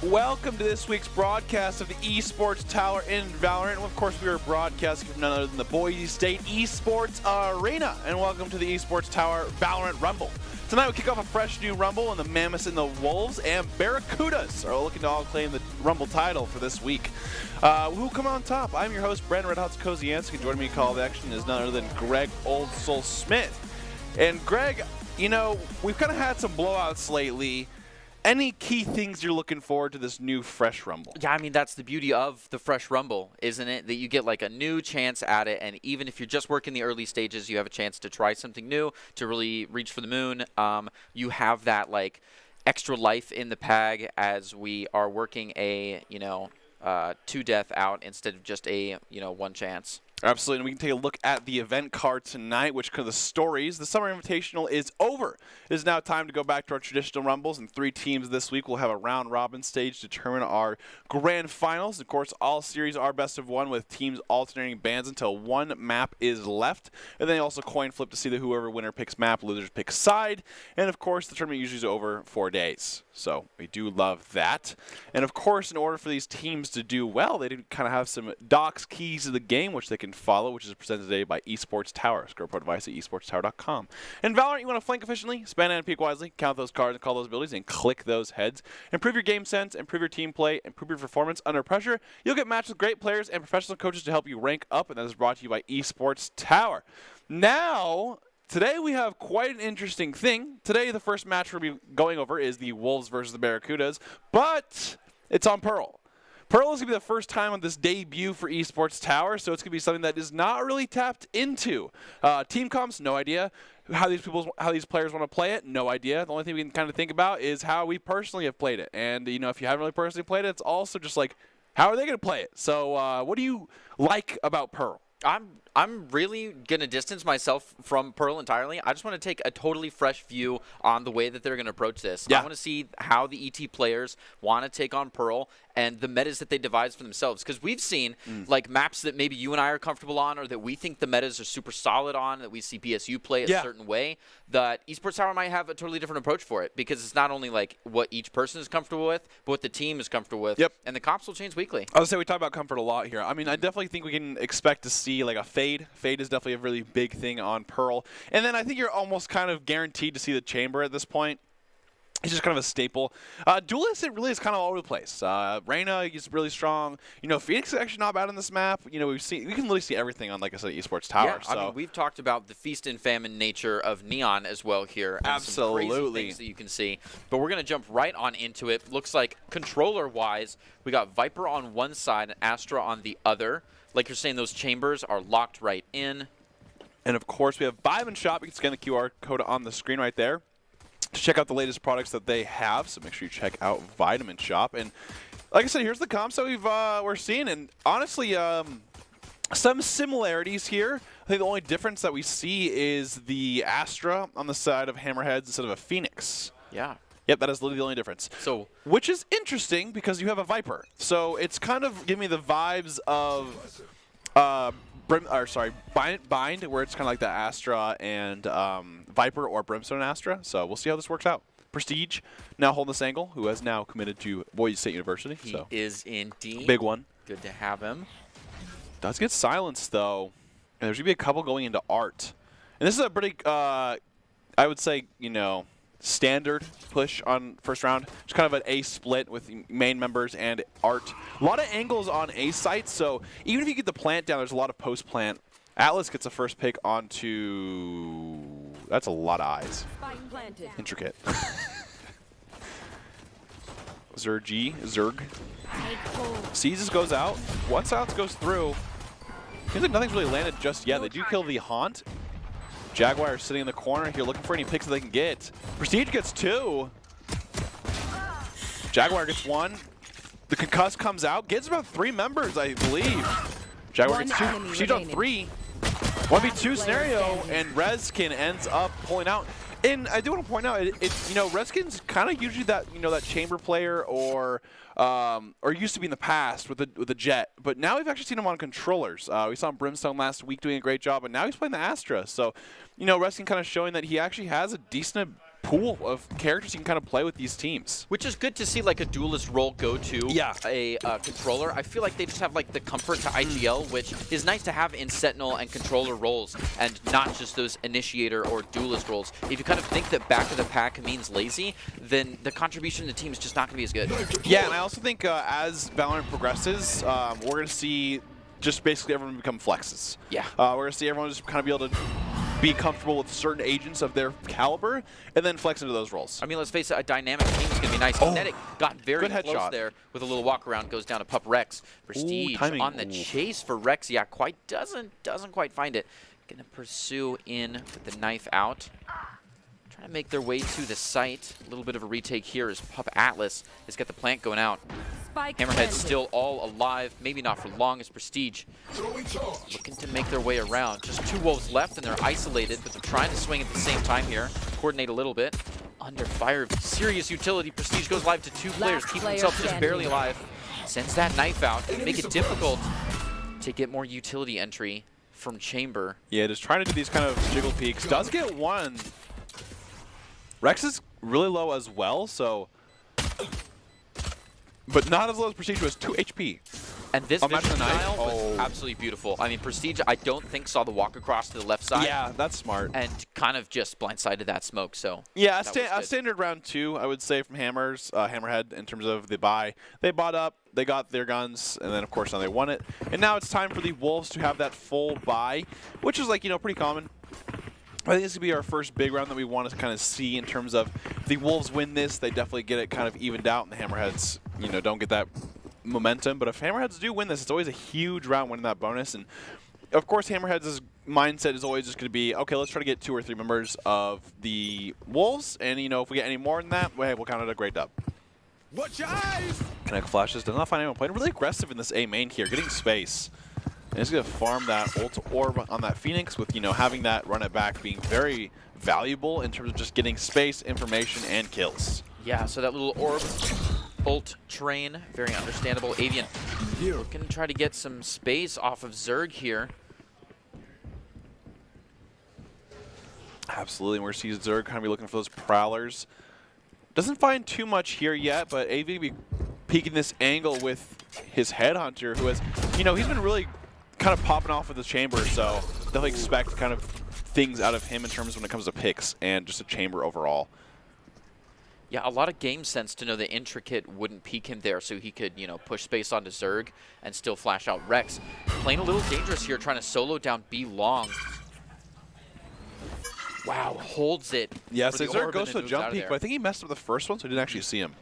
Welcome to this week's broadcast of the Esports Tower in Valorant. And of course, we are broadcasting from none other than the Boise State Esports Arena. And welcome to the Esports Tower Valorant Rumble. Tonight we kick off a fresh new Rumble, and the Mammoths and the Wolves and Barracudas are looking to all claim the Rumble title for this week. Who come on top? I'm your host, Brandon Red Hots Kozianski, and joining me in Call of Action is none other than Greg Old Soul Smith. And Greg, you know, we've kind of had some blowouts lately. Any key things you're looking forward to this new fresh Rumble? Yeah, I mean, that's the beauty of the fresh Rumble, isn't it? That you get like a new chance at it, and even if you're just working the early stages, you have a chance to try something new, to really reach for the moon. You have that like extra life in the PAG as we are working a, 2-death out instead of just a, one chance. Absolutely, and we can take a look at the event card tonight, which kind of the stories. The Summer Invitational is over. It is now time to go back to our traditional Rumbles, and 3 teams this week will have a round-robin stage to determine our grand finals. Of course, all series are best of 1 with teams alternating bans until 1 map is left. And then also coin flip to see that whoever winner picks map, losers pick side. And of course, the tournament usually is over 4 days. So we do love that. And of course, in order for these teams to do well, they do kind of have some docs keys of the game, which they can follow, which is presented today by Esports Tower. Scroll pro device at esportstower.com. In Valorant, you want to flank efficiently, span and peek wisely, count those cards and call those abilities, and click those heads. Improve your game sense, improve your team play, improve your performance under pressure. You'll get matched with great players and professional coaches to help you rank up, and that is brought to you by Esports Tower. Now, today we have quite an interesting thing. Today, the first match we'll be going over is the Wolves versus the Barracudas, but it's on Pearl. Pearl is going to be the first time on this debut for Esports Tower, so it's going to be something that is not really tapped into. Team comps, no idea. How these players want to play it, no idea. The only thing we can kind of think about is how we personally have played it. And, if you haven't really personally played it, it's also just like, how are they going to play it? So what do you like about Pearl? I'm really going to distance myself from Pearl entirely. I just want to take a totally fresh view on the way that they're going to approach this. Yeah. I want to see how the ET players want to take on Pearl and the metas that they devise for themselves. Because we've seen like maps that maybe you and I are comfortable on, or that we think the metas are super solid on, that we see BSU play a certain way, that Esports Tower might have a totally different approach for it. Because it's not only like what each person is comfortable with, but what the team is comfortable with. Yep. And the comps will change weekly. I would say we talk about comfort a lot here. I mean, I definitely think we can expect to see like a fade. Fade is definitely a really big thing on Pearl. And then I think you're almost kind of guaranteed to see the Chamber at this point. It's just kind of a staple. Duelist, it really is kind of all over the place. Reyna is really strong. Phoenix is actually not bad on this map. We can literally see everything on, like I said, Esports Tower. Yeah, so. I mean, we've talked about the feast and famine nature of Neon as well here. And absolutely. Some crazy things that you can see. But we're going to jump right on into it. Looks like controller-wise, we got Viper on one side and Astra on the other. Like you're saying, those chambers are locked right in. And of course, we have Vitamin Shop. You can scan the QR code on the screen right there to check out the latest products that they have. So make sure you check out Vitamin Shop. And like I said, here's the comps that we're seeing. And honestly, some similarities here. I think the only difference that we see is the Astra on the side of Hammerheads instead of a Phoenix. Yeah. Yep, that is literally the only difference. So, which is interesting because you have a Viper. So it's kind of giving me the vibes of Bind, where it's kind of like the Astra and Viper or Brimstone Astra. So we'll see how this works out. Prestige now holding this angle, who has now committed to Boise State University. He is indeed. Big one. Good to have him. Does get silenced, though. And there's going to be a couple going into Art. And this is a pretty, I would say, standard push on first round. Just kind of an A split with main members and Art. A lot of angles on A sites, so even if you get the plant down, there's a lot of post plant. Atlas gets the first pick onto. That's a lot of eyes. Intricate. Zerg. Seizes goes out. One silence goes through. Seems like nothing's really landed just yet. They do kill the Haunt. Jaguar is sitting in the corner here looking for any picks that they can get. Prestige gets 2. Jaguar gets 1. The Concuss comes out. Gets about 3 members, I believe. Jaguar gets 2. Prestige on 3. 1v2 scenario, and Rezkin ends up pulling out. And I do want to point out, Rezkin's kind of usually that, that chamber player or used to be in the past with the Jet. But now we've actually seen him on controllers. We saw him Brimstone last week doing a great job, and now he's playing the Astra. So, Rezkin kind of showing that he actually has a decent pool of characters you can kind of play with these teams. Which is good to see, like, a duelist role go to a controller. I feel like they just have, like, the comfort to IGL, which is nice to have in Sentinel and controller roles, and not just those initiator or duelist roles. If you kind of think that back of the pack means lazy, then the contribution to the team is just not going to be as good. Yeah, and I also think as Valorant progresses, we're going to see just basically everyone become flexes. Yeah. We're going to see everyone just kind of be able to be comfortable with certain agents of their caliber and then flex into those roles. I mean, let's face it, a dynamic team is going to be nice. Kinetic got very good close headshot there with a little walk around, goes down to Pup Rex. Prestige on the chase for Rex. Yeah, doesn't quite find it. Gonna pursue in with the knife out. Trying to make their way to the site. A little bit of a retake here as Pup Atlas has got the plant going out. Hammerhead's still all alive, maybe not for long as Prestige looking to make their way around. Just 2 wolves left and they're isolated, but they're trying to swing at the same time here. Coordinate a little bit. Under fire of serious utility. Prestige goes live to 2 players, keeping himself just barely alive. Sends that knife out, make it difficult to get more utility entry from Chamber. Yeah, just trying to do these kind of jiggle peeks. Does get one. Rex is really low as well, so... But not as low as Prestige, was 2 HP. And this vision style was absolutely beautiful. I mean, Prestige, I don't think saw the walk across to the left side. Yeah, that's smart. And kind of just blindsided that smoke, so... Yeah, a standard round 2, I would say, from Hammerhead, in terms of the buy. They bought up, they got their guns, and then, of course, now they won it. And now it's time for the Wolves to have that full buy, which is, like, pretty common. I think this could be our first big round that we want to kind of see in terms of if the Wolves win this, they definitely get it kind of evened out, and the Hammerheads, don't get that momentum. But if Hammerheads do win this, it's always a huge round winning that bonus. And of course, Hammerheads' mindset is always just going to be, okay, let's try to get 2 or 3 members of the Wolves, and if we get any more than that, we'll count it a great dub. Watch your eyes! Connect flashes, does not find anyone playing. Really aggressive in this A main here, getting space. And he's going to farm that ult orb on that Phoenix with, having that run it back being very valuable in terms of just getting space, information, and kills. Yeah, so that little orb ult train, very understandable. Avian looking to try to get some space off of Zerg here. Absolutely, and we're seeing Zerg kind of be looking for those prowlers. Doesn't find too much here yet, but Avian be peeking this angle with his headhunter, who has, he's been really kind of popping off with his chamber, so definitely expect kind of things out of him in terms when it comes to picks and just a chamber overall. Yeah, a lot of game sense to know that Intricate wouldn't peek him there so he could, push space onto Zerg and still flash out Rex. Playing a little dangerous here, trying to solo down B long. Wow, holds it. Yeah, so Zerg goes to a jump peek, but I think he messed up the first one, so I didn't actually see him.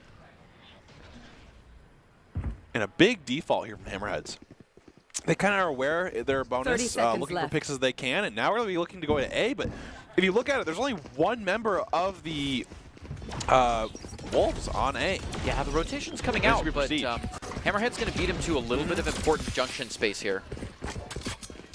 And a big default here from Hammerheads. They kind of are aware they're a bonus, looking for picks as they can, and now we're going to be looking to go to A, but if you look at it, there's only 1 member of the Wolves on A. Yeah, the rotation's coming out, but Hammerhead's going to beat him to a little bit of important junction space here.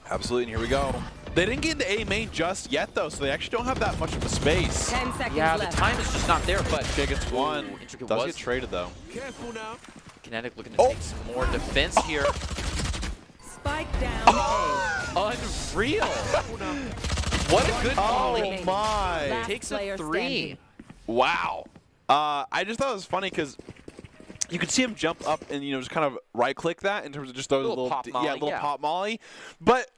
Absolutely, and here we go. They didn't get into A main just yet, though, so they actually don't have that much of a space. 10 seconds yeah, left. The time is just not there, but... Okay, gets one. Intricate does get traded, though. Careful now. Kinetic looking to take some more defense here. Spike down Unreal. What a good volley. Oh, my. Takes a 3. Wow. I just thought it was funny because you could see him jump up and, just kind of right-click that in terms of just those little pop molly. But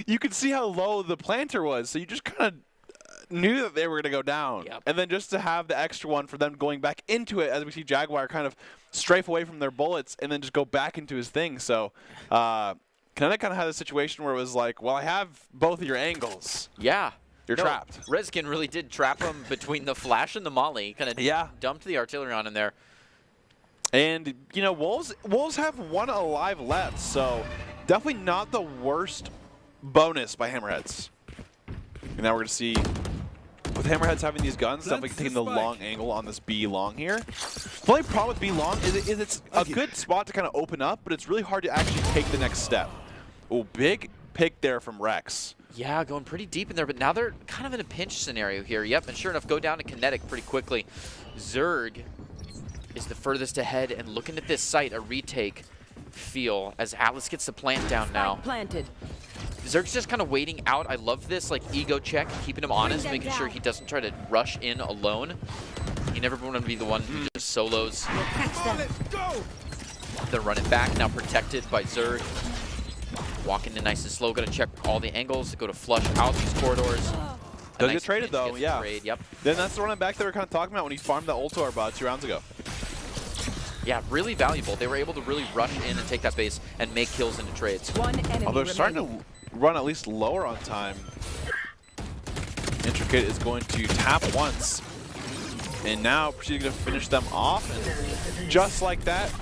you could see how low the planter was, so you just kind of knew that they were going to go down. Yep. And then just to have the extra one for them going back into it, as we see Jaguar kind of strafe away from their bullets and then just go back into his thing. So Kinetic kind of had a situation where it was like, well, I have both of your angles. Yeah. You're trapped. Rezkin really did trap him between the flash and the molly. Kind of dumped the artillery on him there. And, Wolves have 1 alive left, so definitely not the worst bonus by Hammerheads. And now we're going to see, with Hammerheads having these guns, definitely taking the long angle on this B long here. The only problem with B long is it's a good spot to kind of open up, but it's really hard to actually take the next step. Oh, big pick there from Rex. Yeah, going pretty deep in there, but now they're kind of in a pinch scenario here. Yep, and sure enough, go down to Kinetic pretty quickly. Zerg is the furthest ahead, and looking at this site, a retake feel as Atlas gets the plant down now. Planted. Zerg's just kind of waiting out. I love this like ego check, keeping him honest, making sure he doesn't try to rush in alone. You never want to be the one who just solos. Let's go. They're running back, now protected by Zerg. Walking in nice and slow, gonna check all the angles, go to flush out these corridors. Does get traded though, yeah. Yep. Then that's the running back they were kind of talking about when he farmed that Ultor about 2 rounds ago. Yeah, really valuable. They were able to really rush in and take that base and make kills into trades. One enemy They're starting remaining. to run at least lower on time. Intricate is going to tap once. And now proceeding to finish them off. And just like that,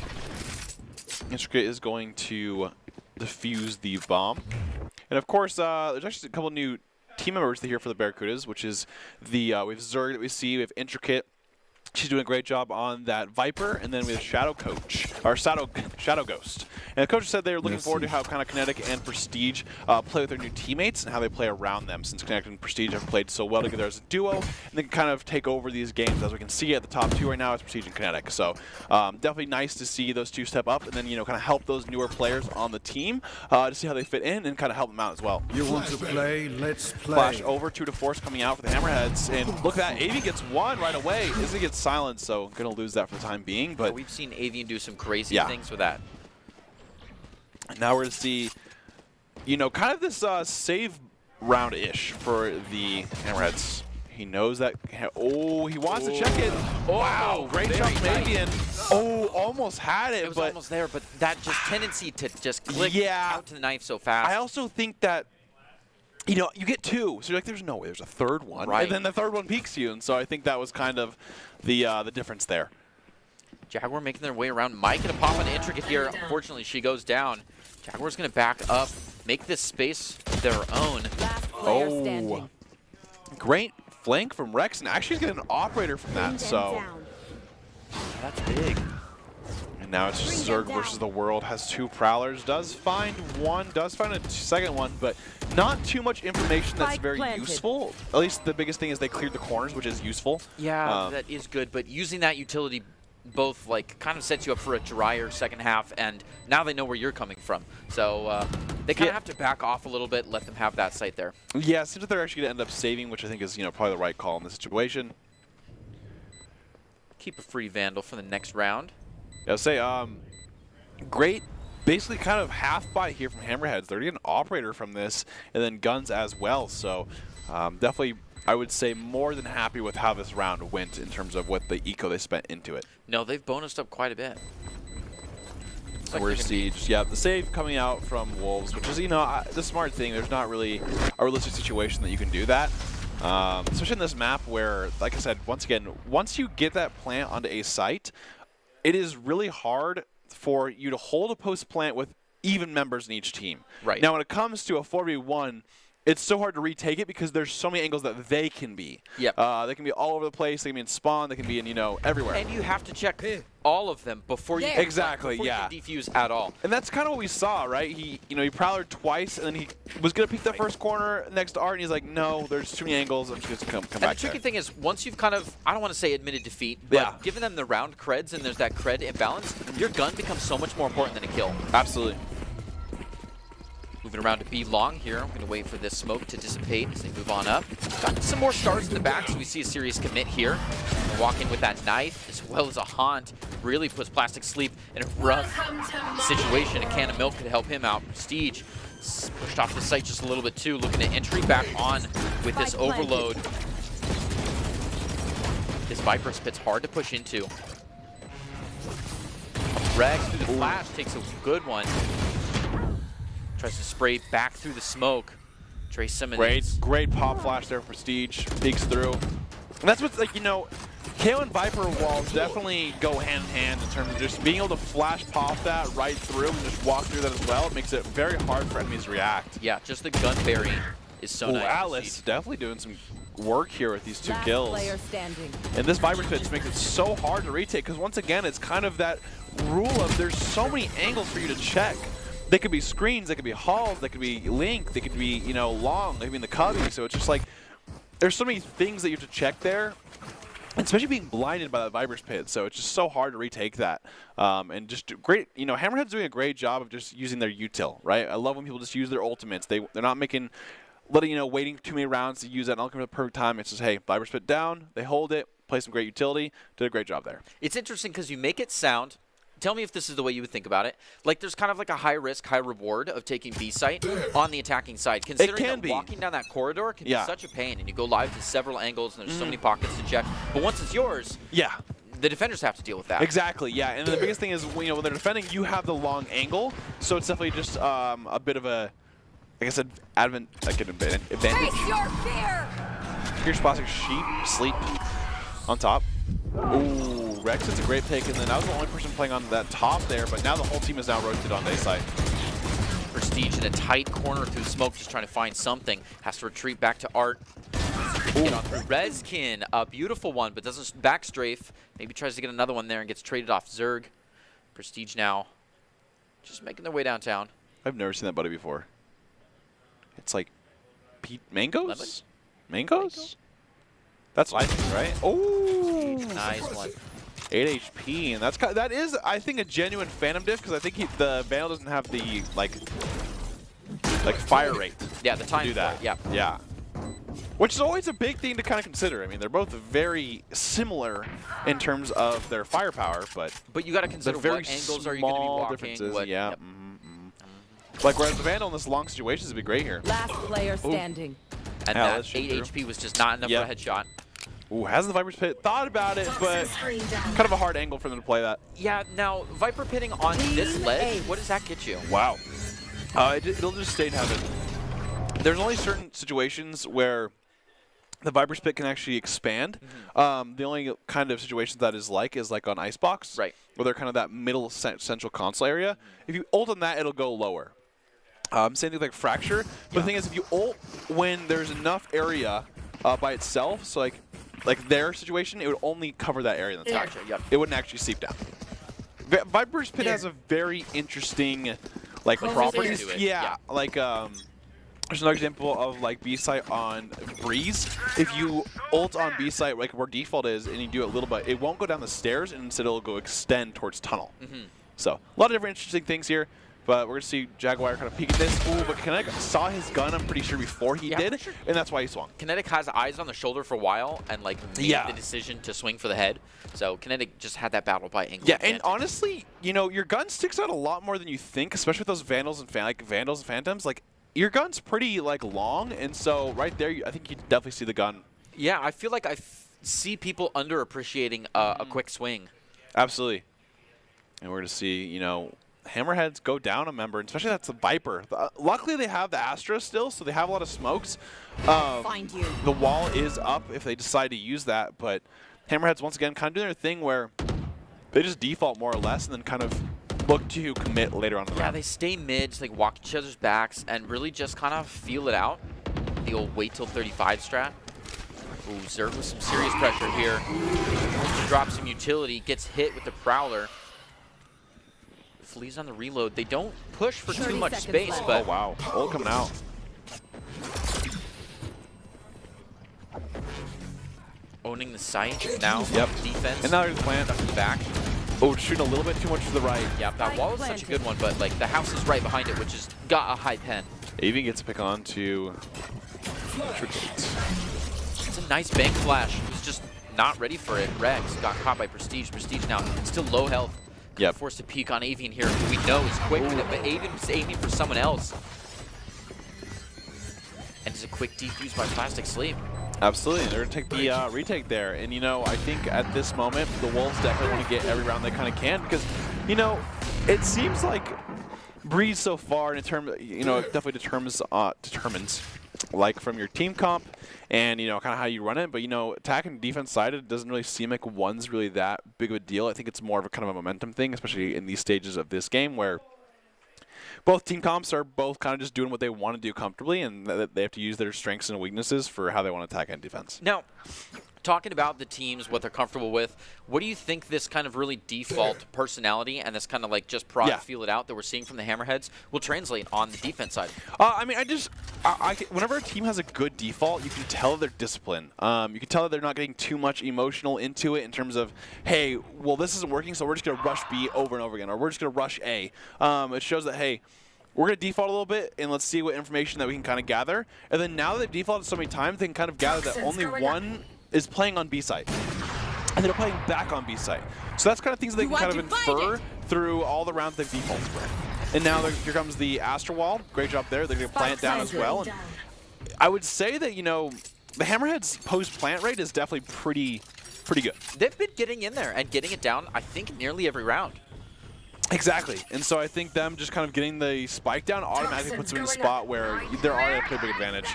Intricate is going to defuse the bomb. And of course, there's actually a couple new team members here for the Barracudas, which is the we have Zerg that we see, we have Intricate. She's doing a great job on that Viper, and then we have Shadow Coach, or Shadow Ghost. And the coach said they were looking forward to how kind of Kinetic and Prestige play with their new teammates and how they play around them, since Kinetic and Prestige have played so well together as a duo, and they can kind of take over these games. As we can see at the top 2 right now, it's Prestige and Kinetic. So definitely nice to see those 2 step up, and then kind of help those newer players on the team to see how they fit in and kind of help them out as well. You want to play? Let's play. Flash over 2 to Force coming out for the Hammerheads, and look at that, Avi gets 1 right away. Izzy gets silenced, so gonna lose that for the time being. But we've seen Avian do some crazy things with that. Now we're gonna see, kind of this save round-ish for the Hammerheads. He knows that. Oh, he wants to check it. Oh, wow, great jump, maybe. And almost had it. It was but almost there, but that just tendency to just click Yeah. out to the knife so fast. I also think that, you get 2, so you're like, there's no way there's a third one. Right. And then the third one peeks you, and so I think that was kind of the difference there. Jaguar making their way around. Mike gonna pop on Intricate here. Unfortunately, she goes down. Jaguar's gonna back up, make this space their own. Last player standing. Great flank from Rex, and actually he's getting an operator from that, so That's big. and now it's just Zerg versus the world. Has 2 Prowlers, does find a second one, but not too much information that's Spike very planted. useful. At least the biggest thing is they cleared the corners, which is useful. Yeah, that is good, but using that utility both kind of sets you up for a drier second half, and now they know where you're coming from. So they kind of have to back off a little bit, let them have that sight there. Yeah, it seems like they're actually going to end up saving, which I think is probably the right call in this situation. Keep a free Vandal for the next round. Yeah, I'll say great, basically kind of half buy here from Hammerheads. They're getting an operator from this, and then guns as well. So definitely, I would say more than happy with how this round went in terms of what the eco they spent into it. No, they've bonused up quite a bit. We're Siege. Yeah, the save coming out from Wolves, which is, the smart thing. There's not really a realistic situation that you can do that. Especially in this map where, like I said, once again, once you get that plant onto a site, it is really hard for you to hold a post plant with even members in each team. Right. Now, when it comes to a 4v1, it's so hard to retake it because there's so many angles that they can be. Yep. They can be all over the place. They can be in spawn. They can be in, everywhere. And you have to check all of them before you Exactly, before yeah. you can defuse at all. And that's kind of what we saw, right? He prowlered twice, and then he was going to peek that first corner next to Art, and he's like, no, there's too many angles. I'm just going to come back And the tricky thing is, once you've kind of, I don't want to say admitted defeat, but given them the round creds and there's that cred imbalance, your gun becomes so much more important than a kill. Absolutely. Moving around to B long here. I'm going to wait for this smoke to dissipate as they move on up. Got some more stars in the back, so we see a serious commit here. Walk in with that knife, as well as a haunt. Really puts Plastic Sleep in a rough situation. A can of milk could help him out. Prestige pushed off the site just a little bit too. Looking at entry back on with this overload. This Viper spit's hard to push into. Rex through the flash takes a good one. Tries to spray back through the smoke. Trace Simmons. Great pop flash there, Prestige. Peeks through. And that's what's KO and Viper walls definitely go hand in hand in terms of just being able to flash pop that right through and just walk through that as well. It makes it very hard for enemies to react. Yeah, just the gun burying is so nice. Atlas definitely doing some work here with these 2 kills. Player standing. And this Viper spit just makes it so hard to retake because once again, it's kind of that rule of there's so many angles for you to check. They could be screens, they could be halls, they could be link, they could be, long, they could be in the cubby. So it's just like, there's so many things that you have to check there. especially being blinded by that Viper's Pit, so it's just so hard to retake that. And just great, Hammerhead's doing a great job of just using their util, right? I love when people just use their ultimates. They're not waiting too many rounds to use that and all come at the perfect time. It's just, hey, Viper's Pit down, they hold it, play some great utility, did a great job there. It's interesting because you make it sound. Tell me if this is the way you would think about it. Like there's kind of like a high risk, high reward of taking B site on the attacking side. Considering that walking down that corridor can be such a pain, and you go live to several angles, and there's so many pockets to check. But once it's yours, the defenders have to deal with that. Exactly, yeah. And the biggest thing is, when they're defending, you have the long angle, so it's definitely just a bit of a, like I said, an advantage. Face your fear! Here's Plastic Sleep on top. Ooh, Rex, it's a great pick, and then I was the only person playing on that top there, but now the whole team is now rotated on A side. Prestige in a tight corner through smoke, just trying to find something. Has to retreat back to Art. Get on through Rezkin, a beautiful one, but doesn't backstrafe. Maybe tries to get another one there and gets traded off Zerg. Prestige now just making their way downtown. I've never seen that buddy before. It's like mangoes? Lemon? Mangoes? Mango? That's life, right? Oh, nice one. 8 HP, and that is, I think, a genuine Phantom diff, because I think the VAL doesn't have the like fire rate. Yeah, the time to do that. Yeah. Which is always a big thing to kind of consider. I mean, they're both very similar in terms of their firepower, but you got to consider what angles are you going to be walking. Differences. Yeah. Like whereas the Vandal in this long situation would be great here. Last player standing. And that 8 HP was just not enough for a headshot. Ooh, has the Viper's Pit thought about it, but kind of a hard angle for them to play that. Yeah, now Viper pitting on this ledge, what does that get you? Wow. It'll just stay in heaven. There's only certain situations where the Viper's Pit can actually expand. The only kind of situations that is like on Icebox, right? Where they're kind of that middle central console area. If you ult on that, it'll go lower. Same thing like Fracture. But the thing is, if you ult when there's enough area by itself, so like their situation, it would only cover that area. That's gotcha. It wouldn't actually seep down. Viper's Pit has a very interesting properties. Yeah, like there's another example of like B site on Breeze. If you ult on B site, like where default is, and you do it a little bit, it won't go down the stairs, and instead it'll go extend towards tunnel. So a lot of different interesting things here. But we're going to see Jaguar kind of peek at this. Ooh, but Kinetic saw his gun, I'm pretty sure, before he did, and that's why he swung. Kinetic has eyes on the shoulder for a while and made the decision to swing for the head. So Kinetic just had that battle by angle. Yeah, and honestly, your gun sticks out a lot more than you think, especially with those Vandals and Phantoms. Like, your gun's pretty long, and so right there, I think you definitely see the gun. Yeah, I feel like I see people underappreciating a quick swing. Absolutely. And we're going to see, Hammerheads go down a member, and especially that's the Viper. Luckily, they have the Astra still, so they have a lot of smokes. Find you. The wall is up if they decide to use that, but Hammerheads, once again, kind of doing their thing where they just default more or less and then kind of look to commit later on in the round. Yeah, they stay mid, just walk each other's backs, and really just kind of feel it out. The old wait till 35 strat. Ooh, Zerg with some serious pressure here. Drops some utility, gets hit with the Prowler. Flees on the reload. They don't push for too much space, but oh wow, ult coming out. Owning the site now. Yep. Defense. And now there's the plant. Back. Oh, shooting a little bit too much to the right. Yep, that wall is such a good one, but the house is right behind it, which has got a high pen. Even gets a pick on to It's a nice bank flash. He was just not ready for it. Rex got caught by Prestige. Prestige now still low health. Yep. Forced to peek on Avian here, who we know is quick, but Avian's aiming for someone else. And it's a quick defuse by Plastic Sleep. Absolutely, they're going to take the retake there. And, I think at this moment, the Wolves definitely want to get every round they kind of can because, it seems like Breeze so far, in terms, it definitely determines, like, from your team comp and, kind of how you run it. But, attack and defense side, it doesn't really seem like one's really that big of a deal. I think it's more of a kind of a momentum thing, especially in these stages of this game where both team comps are both kind of just doing what they want to do comfortably, and they have to use their strengths and weaknesses for how they want to attack and defense. Now, talking about the teams, what they're comfortable with, what do you think this kind of really default personality and this kind of like just prod, feel it out that we're seeing from the Hammerheads will translate on the defense side? I mean, whenever a team has a good default, you can tell they're disciplined. You can tell that they're not getting too much emotional into it in terms of, hey, well, this isn't working, so we're just going to rush B over and over again, or we're just going to rush A. It shows that, hey, we're going to default a little bit, and let's see what information that we can kind of gather. And then now that they've defaulted so many times, they can kind of gather that only one is playing on B site. And they're playing back on B site. So that's kind of things that they can kind of infer through all the rounds they've defaulted with. And now here comes the Astral Wall. Great job there. They're going to plant down as well. And I would say that, you know, the Hammerheads' post-plant rate is definitely pretty good. They've been getting in there and getting it down, I think, nearly every round. Exactly. And so I think them just kind of getting the spike down automatically puts them in a spot where they're already at a pretty big advantage.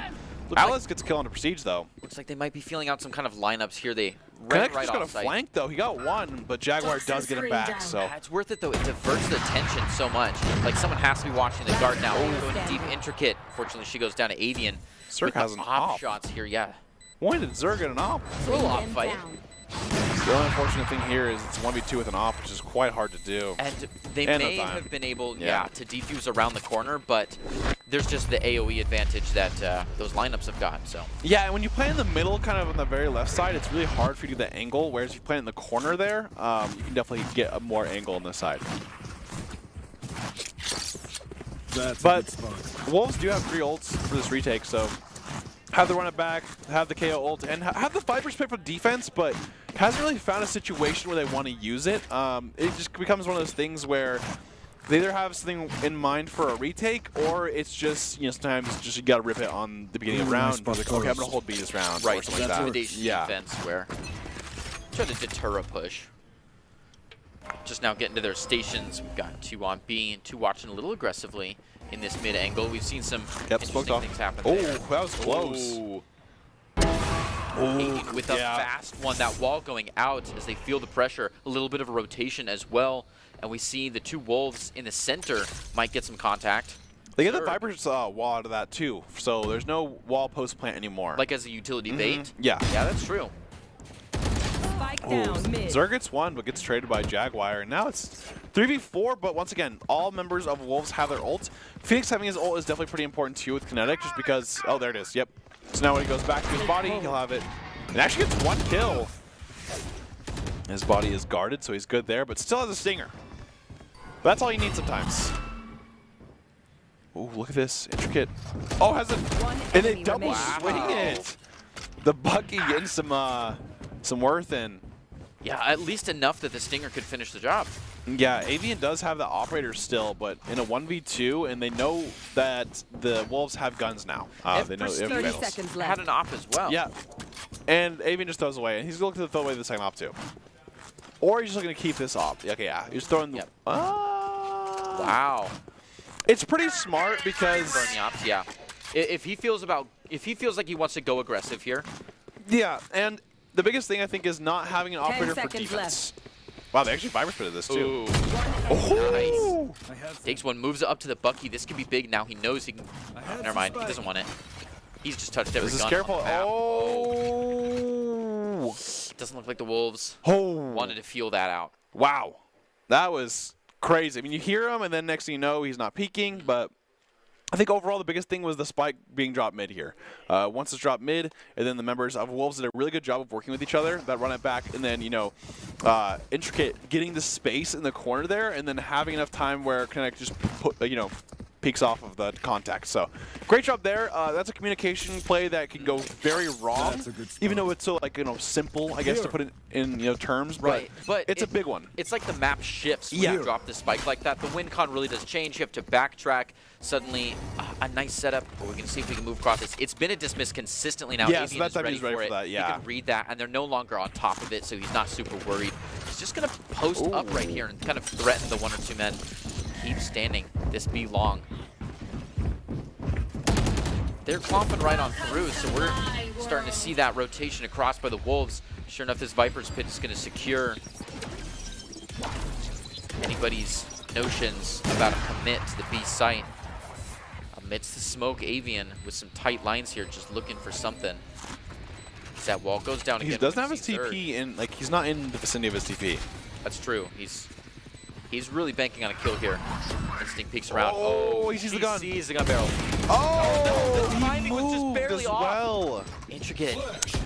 Alice gets a kill on a Prestige, though. Looks like they might be feeling out some kind of lineups here. They Connect right just got a flank, though. He got one, but Jaguar does get him back. So yeah, it's worth it, though. It diverts the attention so much. Like, someone has to be watching the guard now. Going deep, intricate. Fortunately, she goes down to Avian. Zerg has an op. Shots here, yeah. When did Zerg get an op? It's a little op fight. The only unfortunate thing here is it's 1v2 with an op, which is quite hard to do. And they may have been able, to defuse around the corner, but there's just the AoE advantage that those lineups have got. So yeah, and when you play in the middle, kind of on the very left side, it's really hard for you to do the angle, whereas if you play in the corner there, you can definitely get a more angle on this side. But Wolves do have 3 ults for this retake, so have the run it back, have the KO ult, and have the Vipers pick for defense, but hasn't really found a situation where they want to use it. It just becomes one of those things where they either have something in mind for a retake, or it's just, you know, sometimes just you got to rip it on the beginning of the round. Like, okay, I'm going to hold B this round, or something like that. Intimidation defense where try to deter a push. Just now getting to their stations. We've got 2 on B and 2 watching a little aggressively in this mid angle. We've seen some interesting things happen there. That was close. With a fast one, that wall going out as they feel the pressure. A little bit of a rotation as well. And we see the 2 Wolves in the center might get some contact. They get the Vipers wall out of that too. So there's no wall post plant anymore. Like as a utility bait? Yeah. Yeah, that's true. Zerg gets 1, but gets traded by Jaguar. And now it's 3v4, but once again, all members of Wolves have their ult. Phoenix having his ult is definitely pretty important too with Kinetic, just because, oh, there it is, yep. So now when he goes back to his body, he'll have it. And actually gets 1 kill. His body is guarded, so he's good there, but still has a stinger. But that's all you need sometimes. Ooh, look at this, intricate. Oh, has it, and they double swing it. The Bucky getting some worth in. Yeah, at least enough that the Stinger could finish the job. Yeah, Avian does have the operator still, but in a 1v2, and they know that the Wolves have guns now. They know they have 30 seconds left. Had an op as well. Yeah, and Avian just throws away, and he's looking to throw away the second op too. Or he's just looking to keep this op. Okay, yeah, he's throwing. Yep. Wow. It's pretty smart because burn the ops. Yeah. If he feels like he wants to go aggressive here. Yeah, and the biggest thing I think is not having an operator for defense. Wow, they actually Viper spitted this too. Oh, nice. Takes 1, moves it up to the Bucky. This could be big now. He knows he can. Never mind. He doesn't want it. He's just touched every gun. This is careful. Oh. Doesn't look like the Wolves wanted to feel that out. Wow. That was crazy. I mean, you hear him, and then next thing you know, he's not peeking, but I think overall the biggest thing was the spike being dropped mid here. Once it's dropped mid, and then the members of Wolves did a really good job of working with each other, that run it back, and then, you know, intricate getting the space in the corner there, and then having enough time where Connect just put, you know, peeks off of the contact. So great job there. That's a communication play that can go very wrong, even though it's so, like, you know, simple, I guess, to put it in, you know, terms. Right, but it's a big one. It's like the map shifts when you drop the spike like that. The win con really does change. You have to backtrack. Suddenly, a nice setup. We're going to see if we can move across this. It's been a dismiss consistently now. Yeah, Avian so that's is ready he's ready for that. Yeah. He can read that, and they're no longer on top of it, so he's not super worried. He's just going to post up right here and kind of threaten the 1 or 2 men. Keep standing. This be long. They're clomping right on through, so we're starting to see that rotation across by the Wolves. Sure enough, this Viper's pit is going to secure anybody's notions about a commit to the B site. Amidst the smoke, Avian with some tight lines here, just looking for something. That wall goes down again. He doesn't have his TP in, like, he's not in the vicinity of his TP. That's true. He's really banking on a kill here. Instinct peeks around. Oh, he sees the gun. He sees the gun barrel. Oh, the timing was just barely off. Well. Intricate.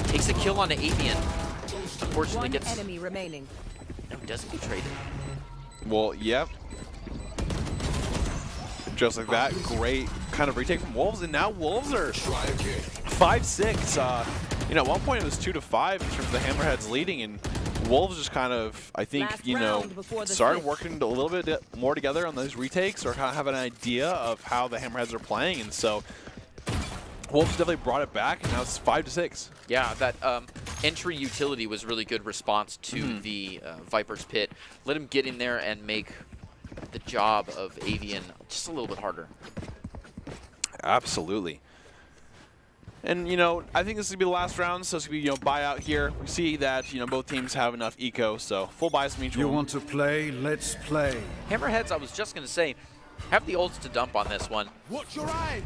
Takes a kill on the Avian. Unfortunately, One gets... enemy remaining. No, he doesn't get traded. Well, yep. Just like that, great kind of retake from Wolves, and now Wolves are 5-6. You know, at one point it was 2-5 in terms of the Hammerheads leading, and Wolves just kind of, I think, Last you know, round before the started switch. working a little bit more together on those retakes, or kind of have an idea of how the Hammerheads are playing, and so Wolves definitely brought it back, and now it's 5-6. Yeah, that entry utility was really good response to the Viper's pit. Let him get in there and make the job of Avian just a little bit harder. Absolutely. And, you know, I think this is going to be the last round, so it's going to be, you know, buyout here. We see that, you know, both teams have enough eco, so full bias mutual. You want to play? Let's play. Hammerheads, I was just going to say, have the ults to dump on this one. Watch your eyes.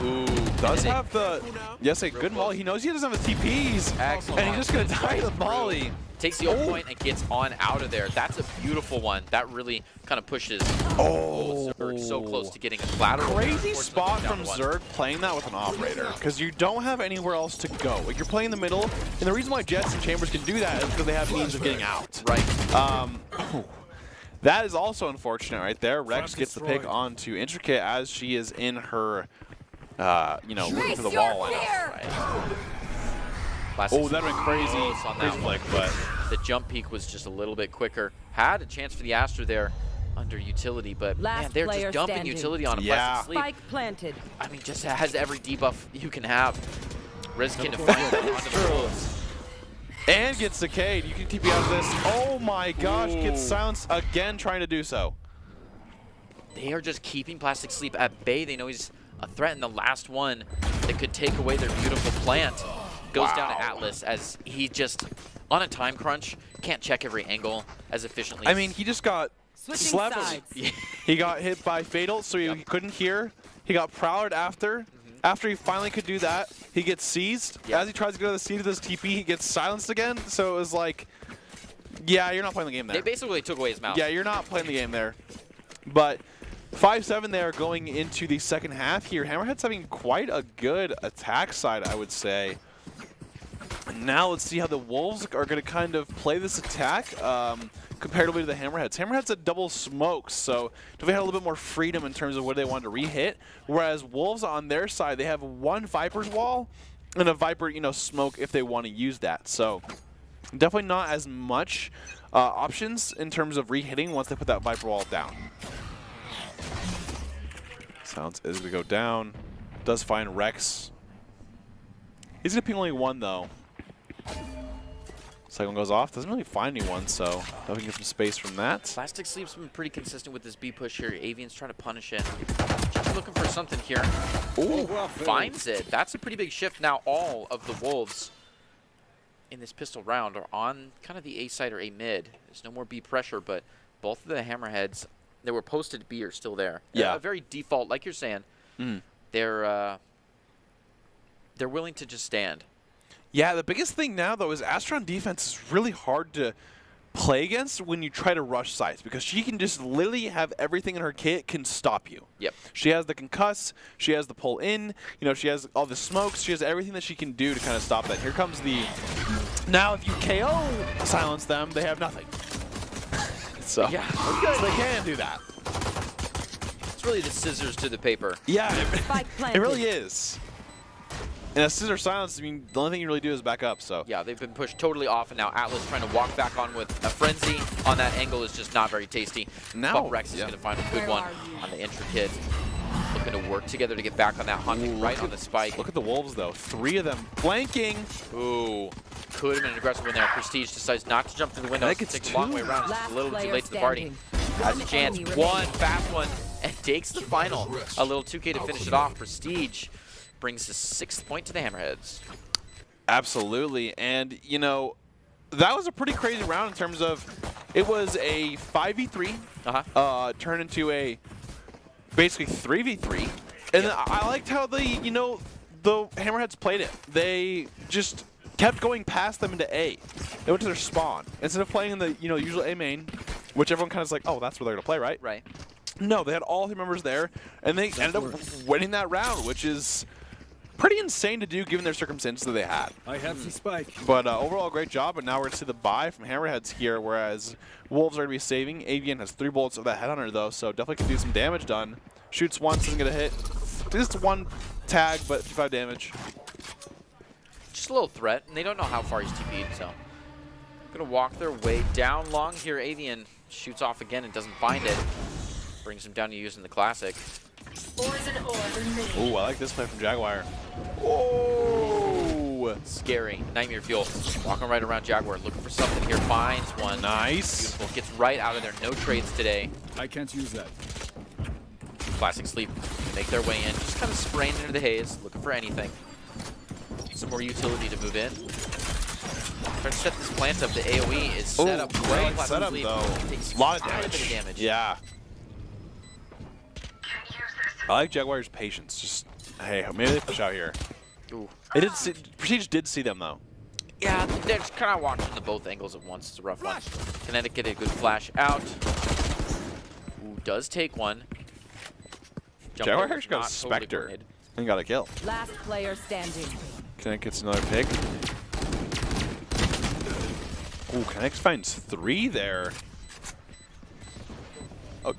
Ooh, does have the, yes, a good molly. He knows he doesn't have the TPs, Excellent. and he's just going to die to the molly. Takes the ult point and gets on out of there. That's a beautiful one. That really kind of pushes Zerg so close to getting a collateral. Crazy spot down from to one. Zerg playing that with an operator, because you don't have anywhere else to go. Like, you're playing in the middle, and the reason why Jets and Chambers can do that is because they have means of getting out. Right. That is also unfortunate right there. Rex Front gets the destroyed. pick onto Intricate as she is in her, you know, looking Face for the your wall. fear! Classic Oh, that'd been crazy, close on that crazy one. flick, but The jump peak was just a little bit quicker. Had a chance for the Astra there under utility, but Last man, they're just player dumping standing. utility on a Yeah. plastic sleep. Spike planted. I mean, just has every debuff you can have. Risking to find it onto the Wolves. and gets decayed. You can TP out of this. Oh my gosh, gets silenced again trying to do so. They are just keeping Plastic Sleep at bay. They know he's a threat, and the last one that could take away their beautiful plant goes down to Atlas as he just, on a time crunch, can't check every angle as efficiently. I mean, he just got Switching slept. sides. He got hit by Fatal, so he couldn't hear. He got prowled after. After he finally could do that, he gets seized. Yeah. As he tries to go to the seat of this TP, he gets silenced again. So it was like, yeah, you're not playing the game there. They basically took away his mouse. Yeah, you're not playing the game there. But 5-7 there going into the second half here. Hammerhead's having quite a good attack side, I would say. Now let's see how the Wolves are going to kind of play this attack comparatively to the Hammerheads. Hammerheads had double smokes, so they had a little bit more freedom in terms of what they wanted to re-hit. Whereas Wolves on their side, they have one Viper's wall and a Viper, you know, smoke if they want to use that. So definitely not as much options in terms of re-hitting once they put that Viper wall down. Silence is going to go down. Does find Rex. He's going to ping only one, though. Second one goes off. Doesn't really find anyone, so definitely get some space from that. Plastic Sleep's been pretty consistent with this B push here. Avian's trying to punish it. Just looking for something here. Ooh. Finds it. That's a pretty big shift. Now all of the Wolves in this pistol round are on kind of the A side or A mid. There's no more B pressure, but both of the Hammerheads that were posted B are still there. Yeah. A very default, like you're saying. They're willing to just stand. Yeah, the biggest thing now, though, is Astron defense is really hard to play against when you try to rush sites, because she can just literally have everything in her kit can stop you. Yep. She has the concuss, she has the pull in, you know, she has all the smokes, she has everything that she can do to kind of stop that. Here comes the, now if you KO silence them, they have nothing. So, Yeah. so they can do that. It's really the scissors to the paper. Yeah, Spike it planted. really is. And a scissor silence, I mean, the only thing you really do is back up, so. Yeah, they've been pushed totally off, and now Atlas trying to walk back on with a frenzy on that angle is just not very tasty. Now, but Rex is yeah. going to find a good Where one are you? on the Intricate. Looking to work together to get back on that hunting right on the spike. Look at the Wolves, though. 3 of them flanking. Ooh, could have been an aggressive one there. Prestige decides not to jump through the window. I think it's Takes a long 2. way around. It's Last a little too player late to the party. standing. Has a chance. enemy One remaining. fast one and takes the final. A little 2K to finish it off. Prestige brings the 6th point to the Hammerheads. Absolutely. And, you know, that was a pretty crazy round in terms of it was a 5v3 turned into a basically 3v3. And then I liked how the, you know, the Hammerheads played it. They just kept going past them into A. They went to their spawn. Instead of playing in the usual A main, which everyone kind of is like, oh, that's where they're going to play, right? Right. No, they had all 3 members there, and they ended up winning that round, which is pretty insane to do given their circumstances that they had. I have the spike. But overall, great job. And now we're going to see the buy from Hammerheads here, whereas Wolves are going to be saving. Avian has 3 bullets of that Headhunter, though, so definitely can do some damage done. Shoots once, doesn't get a hit. Just 1 tag, but 55 damage. Just a little threat, and they don't know how far he's TP'd, so. Going to walk their way down long here. Avian shoots off again and doesn't find it. Brings him down to using the classic. Ooh, I like this play from Jaguar. Oh! Scary. Nightmare Fuel. Walking right around Jaguar, looking for something here. Finds one. Nice. Beautiful. Gets right out of there. No trades today. I can't use that. Classic Sleep. Make their way in. Just kind of spraying into the haze, looking for anything. Some more utility to move in. Trying to set this plant up. The AoE is set up. Great setup, though. Takes A lot of quite a bit damage. of damage. Yeah. I like Jaguar's patience. Just, hey, maybe they push out here. Ooh. It did see, Prestige did see them, though. Yeah, they're just kind of watching the both angles at once. It's a rough one. Kinetic get a good flash out. Ooh, does take one. Jaguar actually got a Spectre and got a kill. Last player standing. Kinetic gets another pick. Ooh, Kinetic finds 3 there. Oh.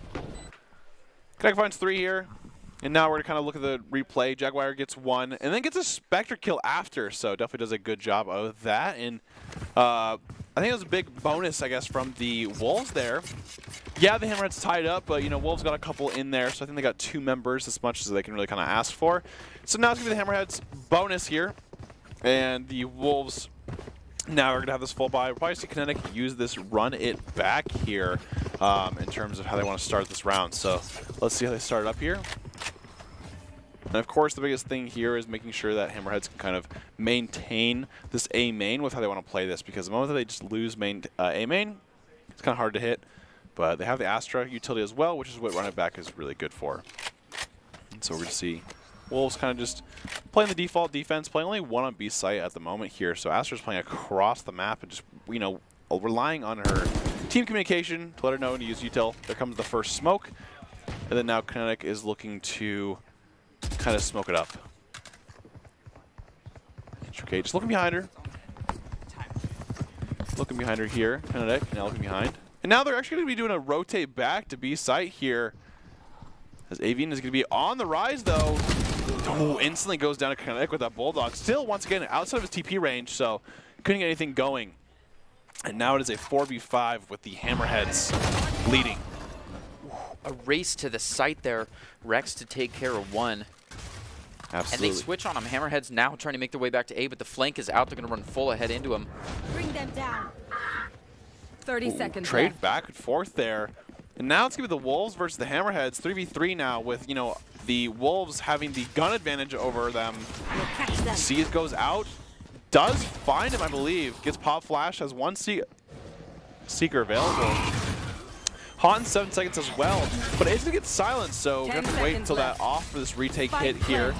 Kinetic finds 3 here. And now we're going to kind of look at the replay. Jaguar gets 1 and then gets a Spectre kill after, so definitely does a good job of that. And I think it was a big bonus, I guess, from the Wolves there. Yeah, the Hammerheads tied up, but, Wolves got a couple in there, so I think they got 2 members as much as they can really kind of ask for. So now it's going to be the Hammerheads bonus here. And the Wolves now are going to have this full buy. We'll probably see Kinetic use this, run it back here in terms of how they want to start this round. So let's see how they start it up here. And of course, the biggest thing here is making sure that Hammerheads can kind of maintain this A main with how they want to play this, because the moment that they just lose A main, it's kind of hard to hit. But they have the Astra utility as well, which is what run it back is really good for. And so we're going to see Wolves kind of just playing the default defense, playing only 1 on B site at the moment here. So Astra's playing across the map and just, relying on her team communication to let her know to use util. There comes the first smoke. And then now Kinetic is looking to kind of smoke it up. Okay, just looking behind her. Looking behind her here. Kinetic now looking behind. And now they're actually going to be doing a rotate back to B site here. As Avian is going to be on the rise, though. Oh, instantly goes down to Kinetic with that Bulldog. Still, once again, outside of his TP range, so couldn't get anything going. And now it is a 4v5 with the Hammerheads leading. A race to the site there. Rex to take care of 1. Absolutely. And they switch on him. Hammerheads now trying to make their way back to A, but the flank is out. They're going to run full ahead into him. Bring them down. 30 seconds Trade left. back and forth there. And now it's going to be the Wolves versus the Hammerheads. 3v3 now with, the Wolves having the gun advantage over them. We'll catch them. Seas goes out. Does find him, I believe. Gets pop flash. Has 1 seeker available. Haunt in 7 seconds as well. But it's going to get silenced, so we're going to have to wait until that off for this retake hit here.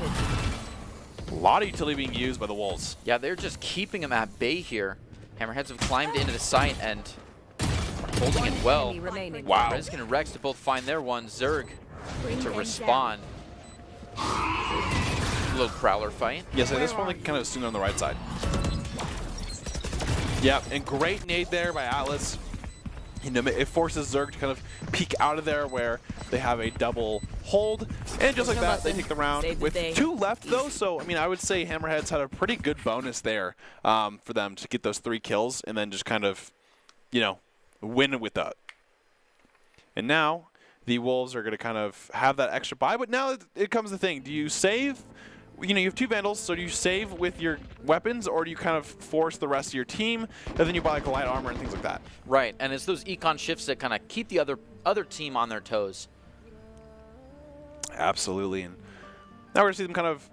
A lot of utility being used by the Wolves. Yeah, they're just keeping him at bay here. Hammerheads have climbed into the site and holding it well. Wow. Rezkin and Rex to both find their 1. Zerg to respond. A little Prowler fight. Yes, at this point, they can kind of assume on the right side. Yep, and great nade there by Atlas. It forces Zerg to kind of peek out of there where they have a double hold. And just like that, they take the round with 2 left, though. So, I would say Hammerheads had a pretty good bonus there for them to get those 3 kills and then just kind of, win with that. And now the Wolves are going to kind of have that extra buy. But now it comes the thing. Do you save? You have 2 Vandals, so do you save with your weapons, or do you kind of force the rest of your team, and then you buy like a light armor and things like that? Right, and it's those econ shifts that kind of keep the other team on their toes. Absolutely, and now we're going to see them kind of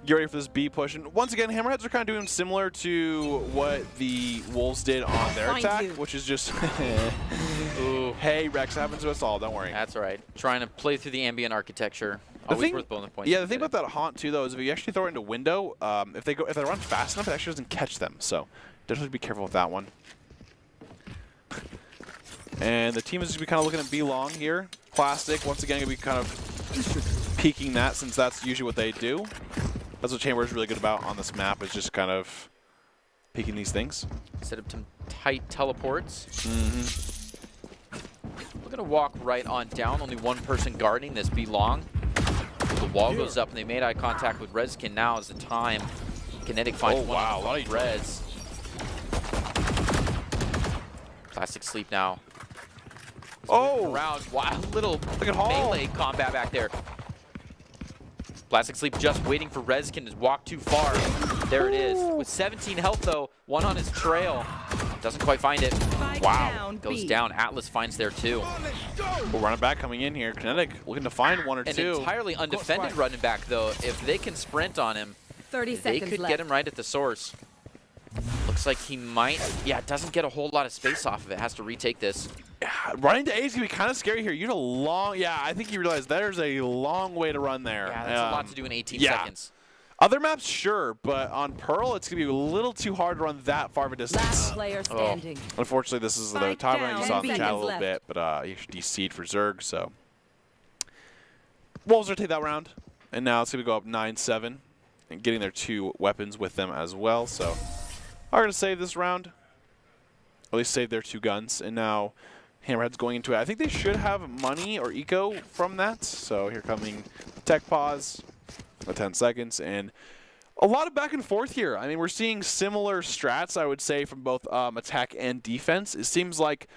get ready for this B push. And once again, Hammerheads are kind of doing similar to what the Wolves did on their attack, which is just, hey, Rex, happens to us all, don't worry. That's all right. Trying to play through the ambient architecture. Always worth bonus points. Yeah, the thing about that haunt too, though, is if you actually throw it into window, if they run fast enough, it actually doesn't catch them. So definitely be careful with that one. And the team is just be kind of looking at B long here. Plastic once again gonna be kind of peeking that, since that's usually what they do. That's what Chamber is really good about on this map, is just kind of peeking these things. Set up some tight teleports. Mm-hmm. We're gonna walk right on down. Only one person guarding this B long. The wall goes up, and they made eye contact with Rezkin. Now is the time. Kinetic finds one on Rez. Plastic sleep now. Around. Wow, little melee combat back there. Plastic sleep just waiting for Rezkin to walk too far. There it is. With 17 health, though, one on his trail. Doesn't quite find it. Wow. Goes down. Atlas finds there, too. We're running back coming in here. Kinetic looking to find one or two. An entirely undefended running back, though. If they can sprint on him, 30 they seconds could left. get him right at the source. Looks like he might. Yeah, doesn't get a whole lot of space off of it. Has to retake this. Yeah, running to A is going to be kind of scary here. You need a long... Yeah, I think you realize there's a long way to run there. Yeah, that's a lot to do in 18 seconds. Other maps, sure, but on Pearl, it's going to be a little too hard to run that far of a distance. Last player standing. Unfortunately, this is the Spike time down. you saw in the 10 chat a seconds little left. bit, but you should DC'd for Zerg, so. Wolves are take that round, and now it's going to go up 9-7, and getting their 2 weapons with them as well, so. Are going to save this round, at least save their 2 guns, and now Hammerhead's going into it. I think they should have money or eco from that, so here coming tech pause, 10 seconds, and a lot of back and forth here. I mean, we're seeing similar strats, I would say, from both attack and defense. It seems like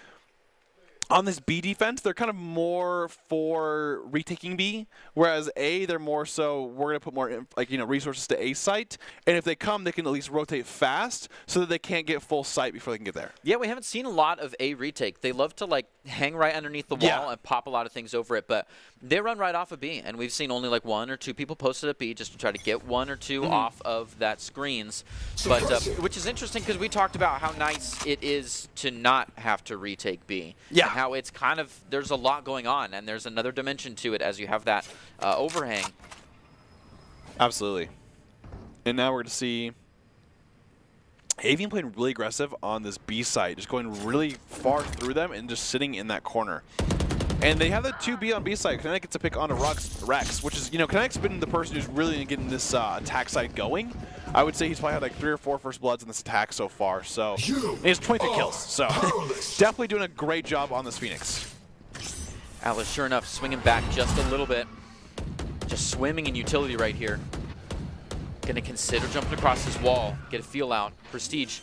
on this B defense, they're kind of more for retaking B, whereas A, they're more so, we're going to put more resources to A site, and if they come, they can at least rotate fast so that they can't get full sight before they can get there. Yeah, we haven't seen a lot of A retake. They love to like hang right underneath the wall and pop a lot of things over it, but they run right off of B, and we've seen only like 1 or 2 people posted at B just to try to get 1 or 2 off of that screens. But which is interesting because we talked about how nice it is to not have to retake B. Yeah. And how it's kind of, there's a lot going on, and there's another dimension to it as you have that overhang. Absolutely. And now we're going to see Avian playing really aggressive on this B site, just going really far through them and just sitting in that corner. And they have the 2B on B side. Kinetic gets a pick onto Rex, which is, Kinetic's been the person who's really getting this attack side going. I would say he's probably had like 3 or 4 first bloods in this attack so far. So and he has 23 kills. So definitely doing a great job on this Phoenix. Atlas, sure enough, swinging back just a little bit. Just swimming in utility right here. Gonna consider jumping across this wall, get a feel out. Prestige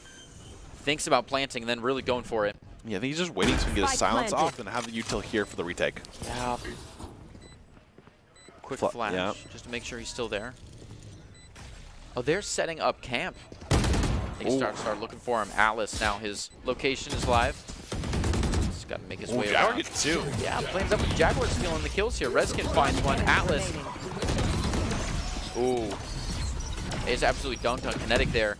thinks about planting and then really going for it. Yeah, I think he's just waiting so he can get his silence planted. off and have the util here for the retake. Yeah. Quick flash, just to make sure he's still there. Oh, they're setting up camp. They start looking for him. Atlas, now his location is live. He's got to make his way Jaguar around. gets 2. Yeah, planes up with Jaguar stealing the kills here. Rezkin finds one. Atlas. Ooh. It's absolutely dunked on Kinetic there.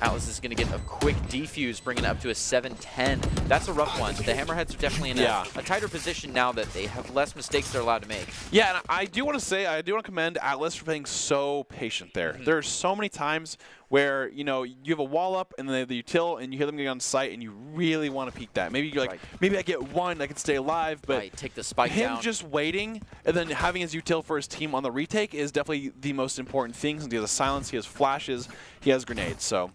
Atlas is going to get a quick defuse, bringing it up to a 7-10. That's a rough one. The Hammerheads are definitely in a tighter position now that they have less mistakes they're allowed to make. Yeah, and I do want to say, I do want to commend Atlas for being so patient there. There's so many times where, you have a wall up and then the util and you hear them getting on site and you really want to peek that. Maybe you're like, maybe I get 1, I can stay alive, but take the spike him down. just waiting and then having his util for his team on the retake is definitely the most important thing. Since he has a silence, he has flashes, he has grenades. So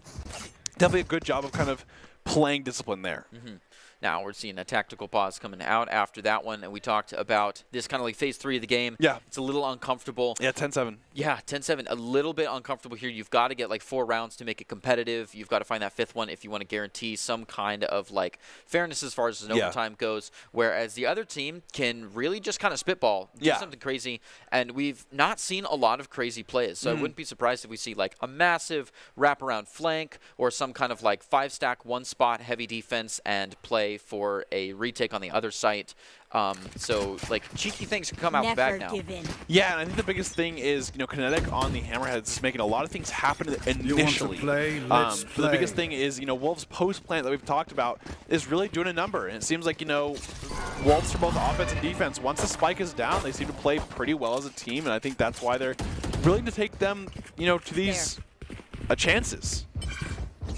definitely a good job of kind of playing discipline there. Now we're seeing a tactical pause coming out after that one, and we talked about this kind of like phase 3 of the game. Yeah. It's a little uncomfortable. Yeah, 10-7. Yeah, 10-7, a little bit uncomfortable here. You've got to get like 4 rounds to make it competitive. You've got to find that 5th one if you want to guarantee some kind of like fairness as far as an overtime goes, whereas the other team can really just kind of spitball, do something crazy, and we've not seen a lot of crazy plays, so I wouldn't be surprised if we see like a massive wraparound flank or some kind of like 5-stack 1-spot heavy defense and play play for a retake on the other site. So, like, cheeky things can come out the bag now. Yeah, and I think the biggest thing is, Kinetic on the Hammerheads is making a lot of things happen initially. Let's play. The biggest thing is, Wolves' post-plant that we've talked about is really doing a number. And it seems like, Wolves for both offense and defense, once the spike is down, they seem to play pretty well as a team. And I think that's why they're willing to take them, to these chances.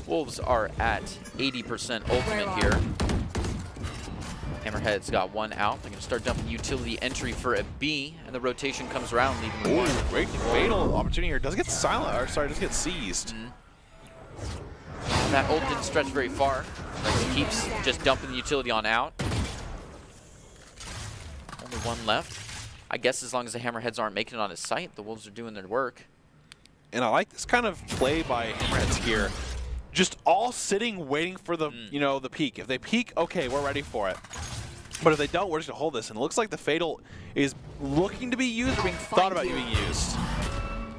Wolves are at 80% ultimate here. Hammerhead's got one out. They're going to start dumping utility entry for a B, and the rotation comes around, leaving the one. Great fatal opportunity here. Does get silent, or sorry, does get seized. That ult didn't stretch very far. Rex keeps just dumping the utility on out. Only one left. I guess as long as the Hammerheads aren't making it on his site, the Wolves are doing their work. And I like this kind of play by Hammerheads here. Just all sitting, waiting for the, the peak. If they peak, okay, we're ready for it. But if they don't, we're just gonna hold this. And it looks like the Fatal is looking to be used or being thought about being used.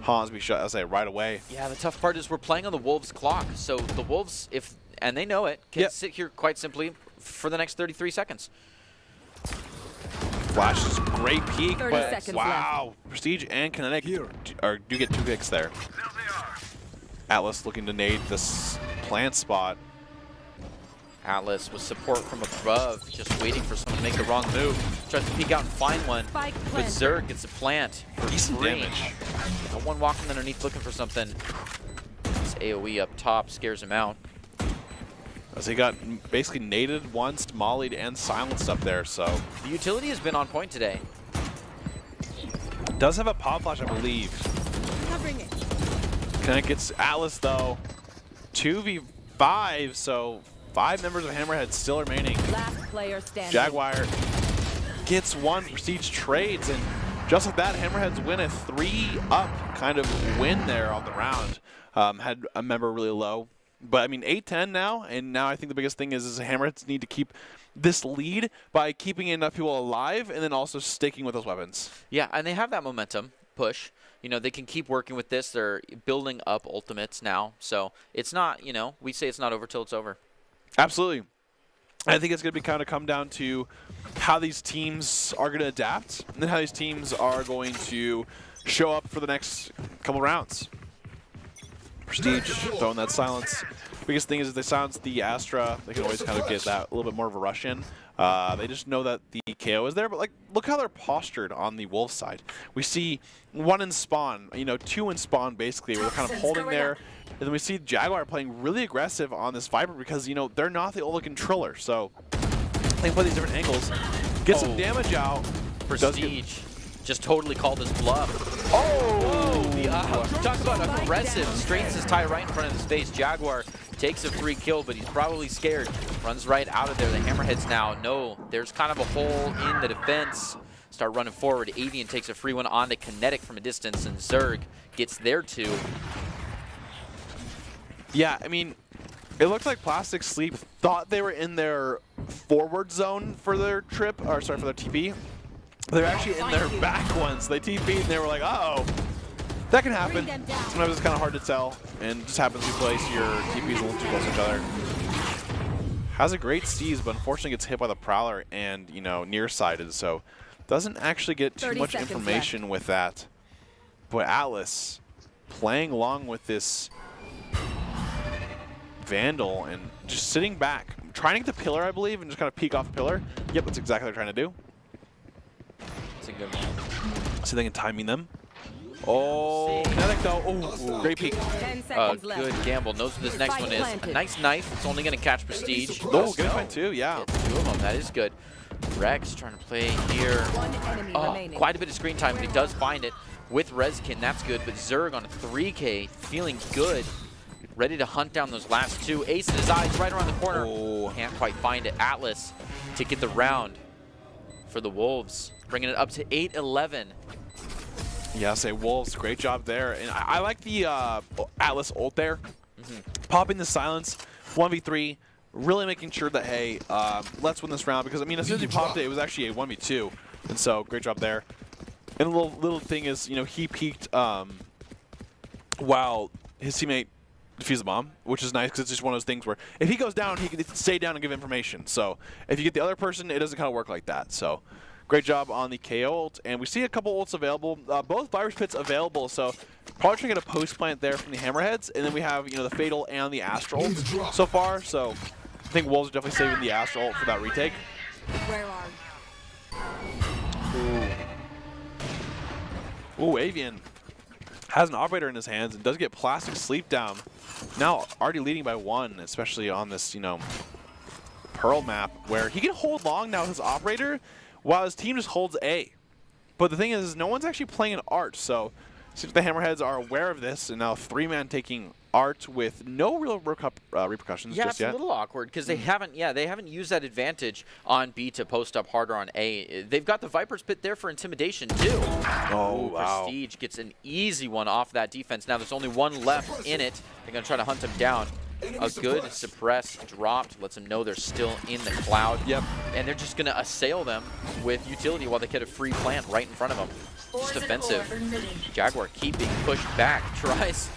Hans be shot, I say, right away. Yeah, the tough part is we're playing on the Wolves' clock. So the Wolves, and they know it, can sit here quite simply for the next 33 seconds. Flash is great peak, 30 but seconds wow, left. Prestige and Kinetic do get 2 picks there. Atlas looking to nade this plant spot. Atlas with support from above, just waiting for someone to make the wrong move. Tries to peek out and find one, but Zerg gets a plant for decent free. damage. No one walking underneath looking for something. This AoE up top scares him out. As he got basically naded once, mollied, and silenced up there, so. The utility has been on point today. Does have a pop flash, I believe. Covering it. Kinetic gets Atlas, though. 2v5, so 5 members of Hammerhead still remaining. Last player standing. Jaguar gets 1, Prestige trades, and just like that, Hammerheads win a 3-up kind of win there on the round. Had a member really low. But, I mean, 8-10 now, and now I think the biggest thing is Hammerheads need to keep this lead by keeping enough people alive and then also sticking with those weapons. Yeah, and they have that momentum push. They can keep working with this. They're building up ultimates now. So it's not, we say it's not over till it's over. Absolutely. I think it's going to be kind of come down to how these teams are going to adapt and then how these teams are going to show up for the next couple rounds. Prestige throwing that silence. Biggest thing is if they silence the Astra, they can always kind of get that a little bit more of a rush in. They just know that the KO is there, but like look how they're postured on the Wolf side. We see 1 in spawn, 2 in spawn basically, where they're kind of holding there. And then we see Jaguar playing really aggressive on this Viper because, they're not the old controller. So they play these different angles, get some damage out. Prestige just totally called his bluff. Talk about aggressive. Straightens his tie right in front of his face. Jaguar takes a free kill, but he's probably scared. Runs right out of there. The Hammerheads now know there's kind of a hole in the defense. Start running forward. Avian takes a free one on the Kinetic from a distance, and Zerg gets their 2. Yeah, I mean, it looked like Plastic Sleep thought they were in their forward zone for their trip, or sorry, for their TP. They're actually in their back ones. They TP'd and they were like, uh-oh. That can happen. Sometimes it's kind of hard to tell, and just happens you place your TPs a little too close to each other. Has a great seize, but unfortunately gets hit by the Prowler and, nearsighted, so doesn't actually get too much information with that. But Atlas playing along with this Vandal and just sitting back, trying to get the pillar, I believe, and just kind of peek off the pillar. Yep, that's exactly what they're trying to do. That's a good one. See if they can timing them. Oh, Kinetic though. Oh, great peek. 10 seconds left. Good gamble. Knows what this next one is. A nice knife. It's only going to catch Prestige. Oh, good find too, yeah. It's 2 of them. That is good. Rex trying to play here. Quite a bit of screen time, but he does find it with Rezkin. That's good. But Zerg on a 3K, feeling good. Ready to hunt down those last 2. Ace in his eyes, right around the corner. Oh. Can't quite find it. Atlas to get the round for the Wolves, bringing it up to 8-11. Yeah, say Wolves, great job there. And I like the Atlas ult there. Popping the silence, 1v3, really making sure that, hey, let's win this round. Because, I mean, as soon as he popped it, it was actually a 1v2. And so, great job there. And the little thing is, he peeked while his teammate defuse the bomb, which is nice because it's just one of those things where if he goes down, he can stay down and give information. So if you get the other person, it doesn't kind of work like that. So great job on the KO ult, and we see a couple ults available. Both virus pits available, so probably trying to get a post plant there from the hammerheads, and then we have the fatal and the astral ult so far. So I think Wolves are definitely saving the astral ult for that retake. Where are Ooh, Avian has an operator in his hands and does get plastic sleep down. Now already leading by 1, especially on this, Pearl map, where he can hold long now with his operator while his team just holds A. But the thing is no one's actually playing an Art, so it seems the Hammerheads are aware of this, and now 3-man taking Art with no real repercussions just yet. Yeah, it's a little awkward because they haven't used that advantage on B to post up harder on A. They've got the Viper's Pit there for intimidation too. Oh, wow. Prestige gets an easy one off that defense. Now there's only one left in it. They're going to try to hunt him down. A good suppress dropped, lets them know they're still in the cloud. Yep. And they're just going to assail them with utility while they get a free plant right in front of them. Just defensive. Jaguar keeping pushed back, tries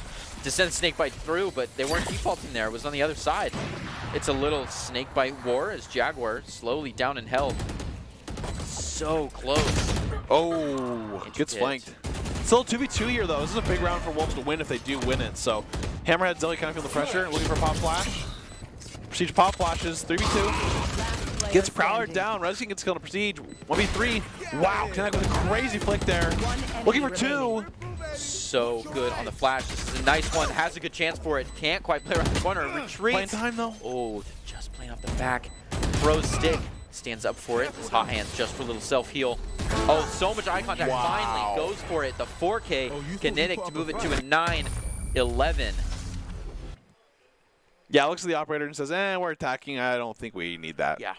to send Snakebite through, but they weren't defaulting there. It was on the other side. It's a little Snakebite war as Jaguar slowly down and held. So close. Oh, gets flanked. Still 2v2 here, though. This is a big round for Wolves to win if they do win it. So Hammerhead Zelly kind of feel the pressure, looking for a pop flash. Prestige pop flashes, 3v2. Gets Prowler down. Resking gets killed to Prestige. 1v3. Wow, Connect with a crazy flick there. Looking for 2. So good on the flash. This is a nice one. Has a good chance for it. Can't quite play around the corner. Retreats. Playing time, though. Oh, just playing off the back. Throws stick. Stands up for it. His hot hands just for a little self-heal. Oh, so much eye contact. Wow. Finally goes for it. The 4K kinetic to move it to a 9-11. Yeah, looks at the operator and says, we're attacking. I don't think we need that. Yeah.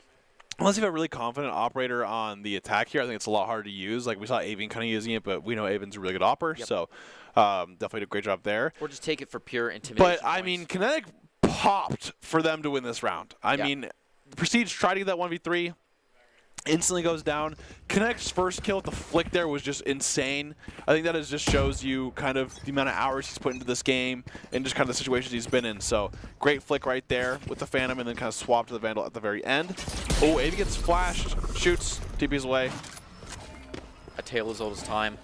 Unless you have a really confident operator on the attack here, I think it's a lot harder to use. Like, we saw Avian kind of using it, but we know Avian's a really good opper, so definitely did a great job there. Or just take it for pure intimidation. But, I mean, Kinetic popped for them to win this round. I mean, Prestige tried to get that 1v3. Instantly goes down. Kinetic's first kill with the flick there was just insane. I think that just shows you kind of the amount of hours he's put into this game and just kind of the situations he's been in. So great flick right there with the Phantom and then kind of swap to the Vandal at the very end. Oh, Avi gets flashed, shoots, TP's away. A tale as old as time.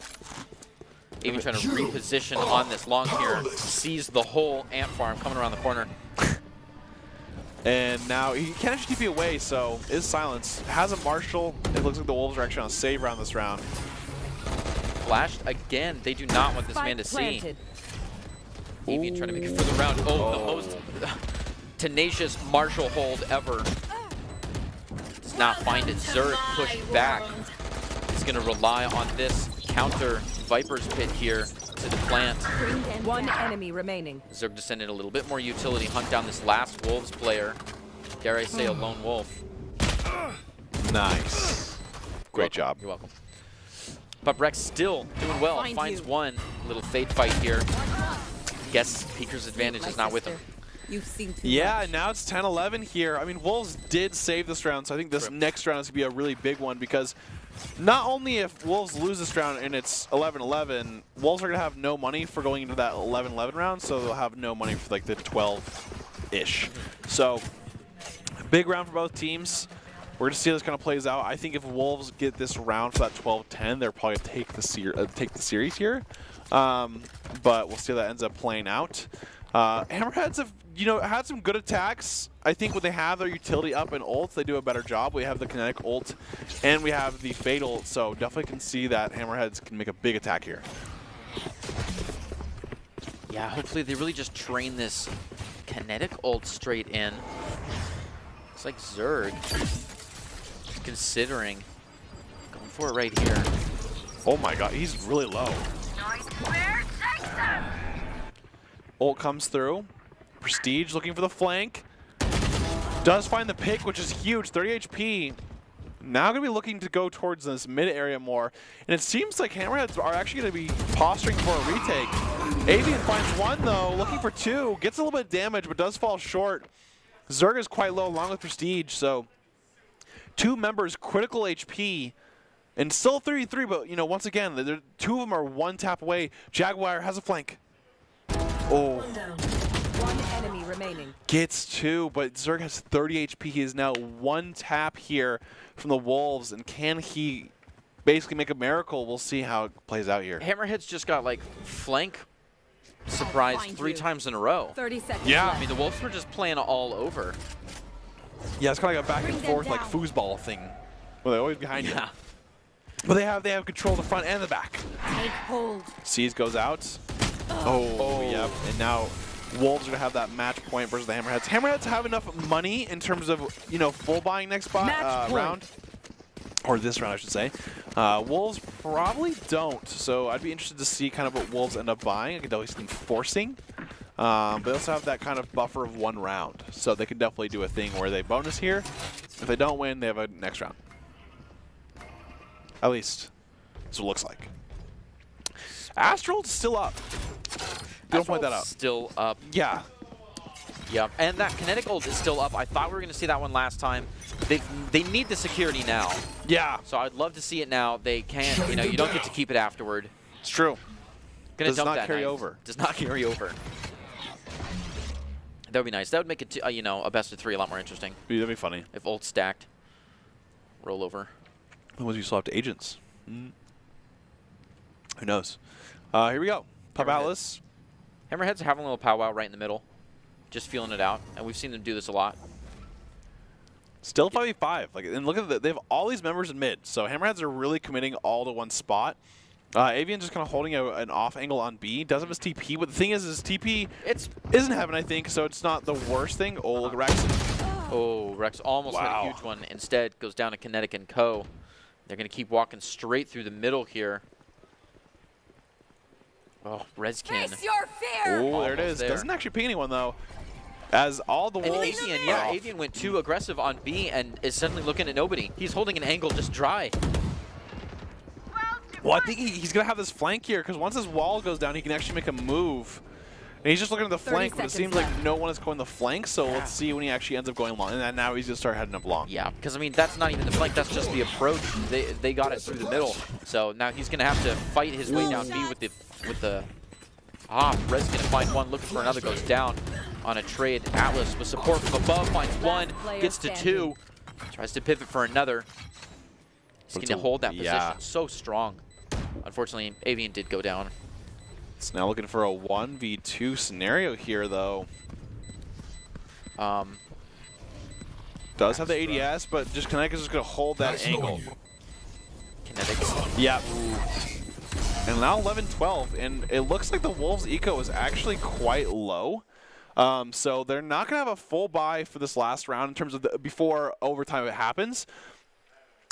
Avi trying to reposition on this long here. Sees the whole ant farm coming around the corner. And now he can't actually TP away, so is silence. Has a Marshall. It looks like the Wolves are actually on a save round this round. Flashed again. They do not want this man to see. Avian trying to make it for the round. Oh, the most tenacious Marshall hold ever. Does not find it. Zerg pushed back. He's going to rely on this counter Viper's Pit here to the plant. One enemy remaining. Zerg to send in a little bit more utility, hunt down this last Wolves player. Dare I say a lone wolf. Nice. Great job. You're welcome. But Brex still doing well. Finds one little fade fight here. Guess Peeker's advantage is not with him. You've seen now it's 10-11 here. I mean, Wolves did save this round, so I think this next round is going to be a really big one because not only if Wolves lose this round and it's 11-11, Wolves are going to have no money for going into that 11-11 round, so they'll have no money for like the 12-ish. So, big round for both teams. We're going to see how this kind of plays out. I think if Wolves get this round for that 12-10, they're probably going to take the series here. But we'll see how that ends up playing out. Hammerheads have, had some good attacks. I think when they have their utility up and ults, they do a better job. We have the kinetic ult, and we have the fatal, so definitely can see that Hammerheads can make a big attack here. Yeah, hopefully they really just train this kinetic ult straight in. Looks like Zerg is considering going for it right here. Oh my god, he's really low. Ult comes through. Prestige looking for the flank. Does find the pick, which is huge. 30 HP. Now going to be looking to go towards this mid area more. And it seems like Hammerheads are actually going to be posturing for a retake. Avian finds one, though. Looking for 2. Gets a little bit of damage, but does fall short. Zerg is quite low along with Prestige. So 2 members, critical HP. And still 33, but, once again, 2 of them are 1 tap away. Jaguar has a flank. Oh. remaining. Gets 2, but Zerg has 30 HP. He is now 1 tap here from the Wolves, and can he basically make a miracle? We'll see how it plays out here. Hammerhead's just got like flank surprised 3 times in a row. 30 seconds Yeah. left. I mean, the Wolves were just playing all over. Yeah, it's kind of like a back and Bring them forth like down. foosball thing, where they're always behind you. Yeah. But they have control of the front and the back. Take hold. Seas goes out. Oh, yep. And now Wolves are gonna have that match point versus the Hammerheads. Hammerheads have enough money in terms of full buying next Match point. round, or this round I should say. Wolves probably don't. So I'd be interested to see kind of what Wolves end up buying. I could always see them forcing. But they also have that kind of buffer of 1 round, so they could definitely do a thing where they bonus here. If they don't win, they have a next round. At least, that's what it looks like. Astral's still up. Don't point that out. Still up. Yeah. Yep. And that kinetic ult is still up. I thought we were going to see that one last time. They need the security now. Yeah. So I'd love to see it now. They can't, you don't get to keep it afterward. It's true. Gonna Does dump not that carry knife. over. Does not carry over. That would be nice. That would make it, a best of 3 a lot more interesting. That'd be funny. If ult stacked. Roll over. Otherwise, you still have to agents. Who knows? Here we go. Pop Hammerhead. Atlas. Hammerhead's having a little powwow right in the middle. Just feeling it out. And we've seen them do this a lot. Still 5v5. And look at they have all these members in mid. So Hammerheads are really committing all to one spot. Avian just kind of holding an off angle on B. Does have his TP, but the thing is TP isn't heaven, I think, so it's not the worst thing. Oh, look, Rex. Oh, Rex almost had a huge one. Instead, goes down to Kinetic and Co. They're going to keep walking straight through the middle here. Oh, Rezkin. Face your fear. Oh, there it Almost is. there. Doesn't actually ping anyone, though. As all the And Wolves... Avian went too aggressive on B and is suddenly looking at nobody. He's holding an angle just dry. Well, I think he's going to have this flank here, because once his wall goes down, he can actually make a move. And he's just looking at the 30 flank, but it seems seconds like no one is going the flank, so let's see when he actually ends up going long. And then now he's going to start heading up long. Yeah, because, I mean, that's not even the flank. That's just the approach. They got it through the middle. So now he's going to have to fight his way down B with the... Red's going to find one, looking for another, goes down on a trade. Atlas with support from above, finds one, gets to 2, tries to pivot for another. He's going to hold that position so strong. Unfortunately, Avian did go down. It's now looking for a 1v2 scenario here, though. Does have the ADS, but just Kinetic is just going to hold that angle. Kinetics. Yep. And now 11-12, and it looks like the Wolves' eco is actually quite low. So they're not going to have a full buy for this last round in terms of before overtime it happens.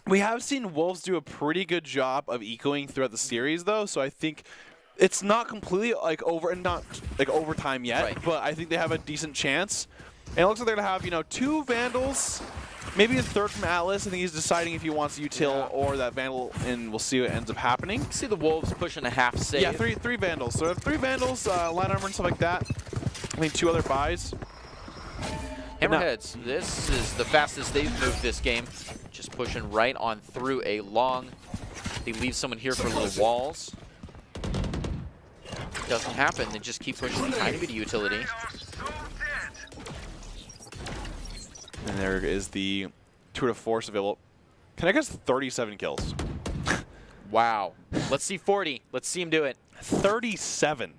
We have seen Wolves do a pretty good job of ecoing throughout the series, though, so I think it's not completely over and not like overtime yet, but I think they have a decent chance. And it looks like they're going to have, 2 Vandals, maybe a third from Atlas. I think he's deciding if he wants util or that Vandal, and we'll see what ends up happening. See the Wolves pushing a half save. Yeah, three Vandals. So 3 Vandals, light armor and stuff like that. I think 2 other buys. Hammerheads, this is the fastest they've moved this game. Just pushing right on through a long. They leave someone here for little walls. Doesn't happen. They just keep pushing a tiny bit of utility. And there is the tour de force available. Kinetic has 37 kills. Wow. Let's see 40. Let's see him do it. 37.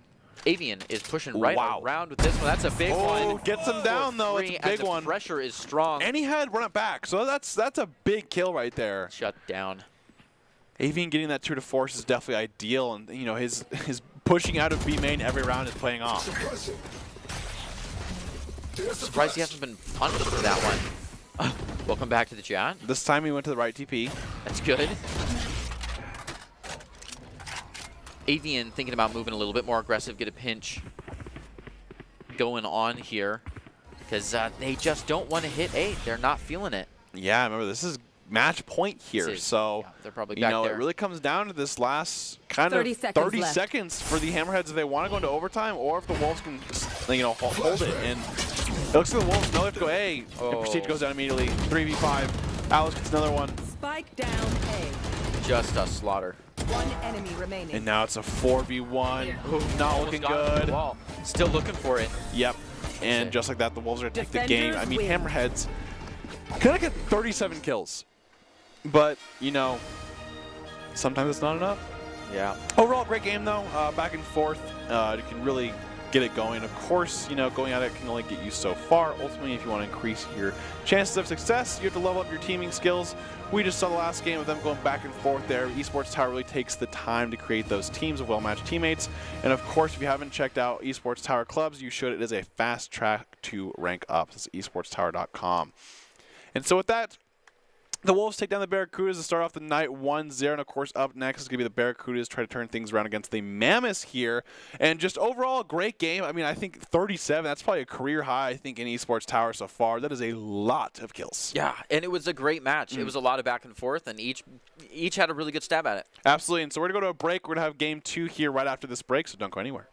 Avian is pushing right around with this one. That's a big one. Oh, gets him down, though. It's a big one. The pressure is strong. And he had run it back, so that's a big kill right there. Shut down. Avian getting that tour de force is definitely ideal, and his pushing out of B main every round is playing off. Surprised he hasn't been punished for that one. Welcome back to the chat. This time he went to the right TP. That's good. Avian thinking about moving a little bit more aggressive, get a pinch going on here because they just don't want to hit 8. They're not feeling it. Yeah, remember this is match point here, so they're probably back there. It really comes down to this last kind of 30 seconds for the Hammerheads if they want to go into overtime, or if the Wolves can hold it. And it looks like the Wolves know they have to go A. And Prestige goes down immediately. 3v5. Alice gets another one. Spike down A. Just a slaughter. 1 enemy remaining. And now it's a 4v1. Not looking good. Still looking for it. Yep. And just like that, the Wolves are going to take the game. I mean, Defenders win. Hammerheads kind of get 37 kills. But, you know, sometimes it's not enough. Yeah. Overall, great game, though. Back and forth. You can really get it going. Of course, you know, going at it can only get you so far. Ultimately, if you want to increase your chances of success, you have to level up your teaming skills. We just saw the last game of them going back and forth there. Esports Tower really takes the time to create those teams of well-matched teammates. And of course, if you haven't checked out Esports Tower clubs, you should. It is a fast track to rank up. It's esportstower.com. And so with that, the Wolves take down the Barracudas to start off the night 1-0, and of course up next is going to be the Barracudas try to turn things around against the Mammoths here. And just overall a great game. I mean, I think 37, that's probably a career high, I think, in Esports Tower so far. That is a lot of kills. Yeah, and it was a great match. It was a lot of back and forth, and each had a really good stab at it. Absolutely, and so we're going to go to a break. We're going to have game 2 here right after this break, so don't go anywhere.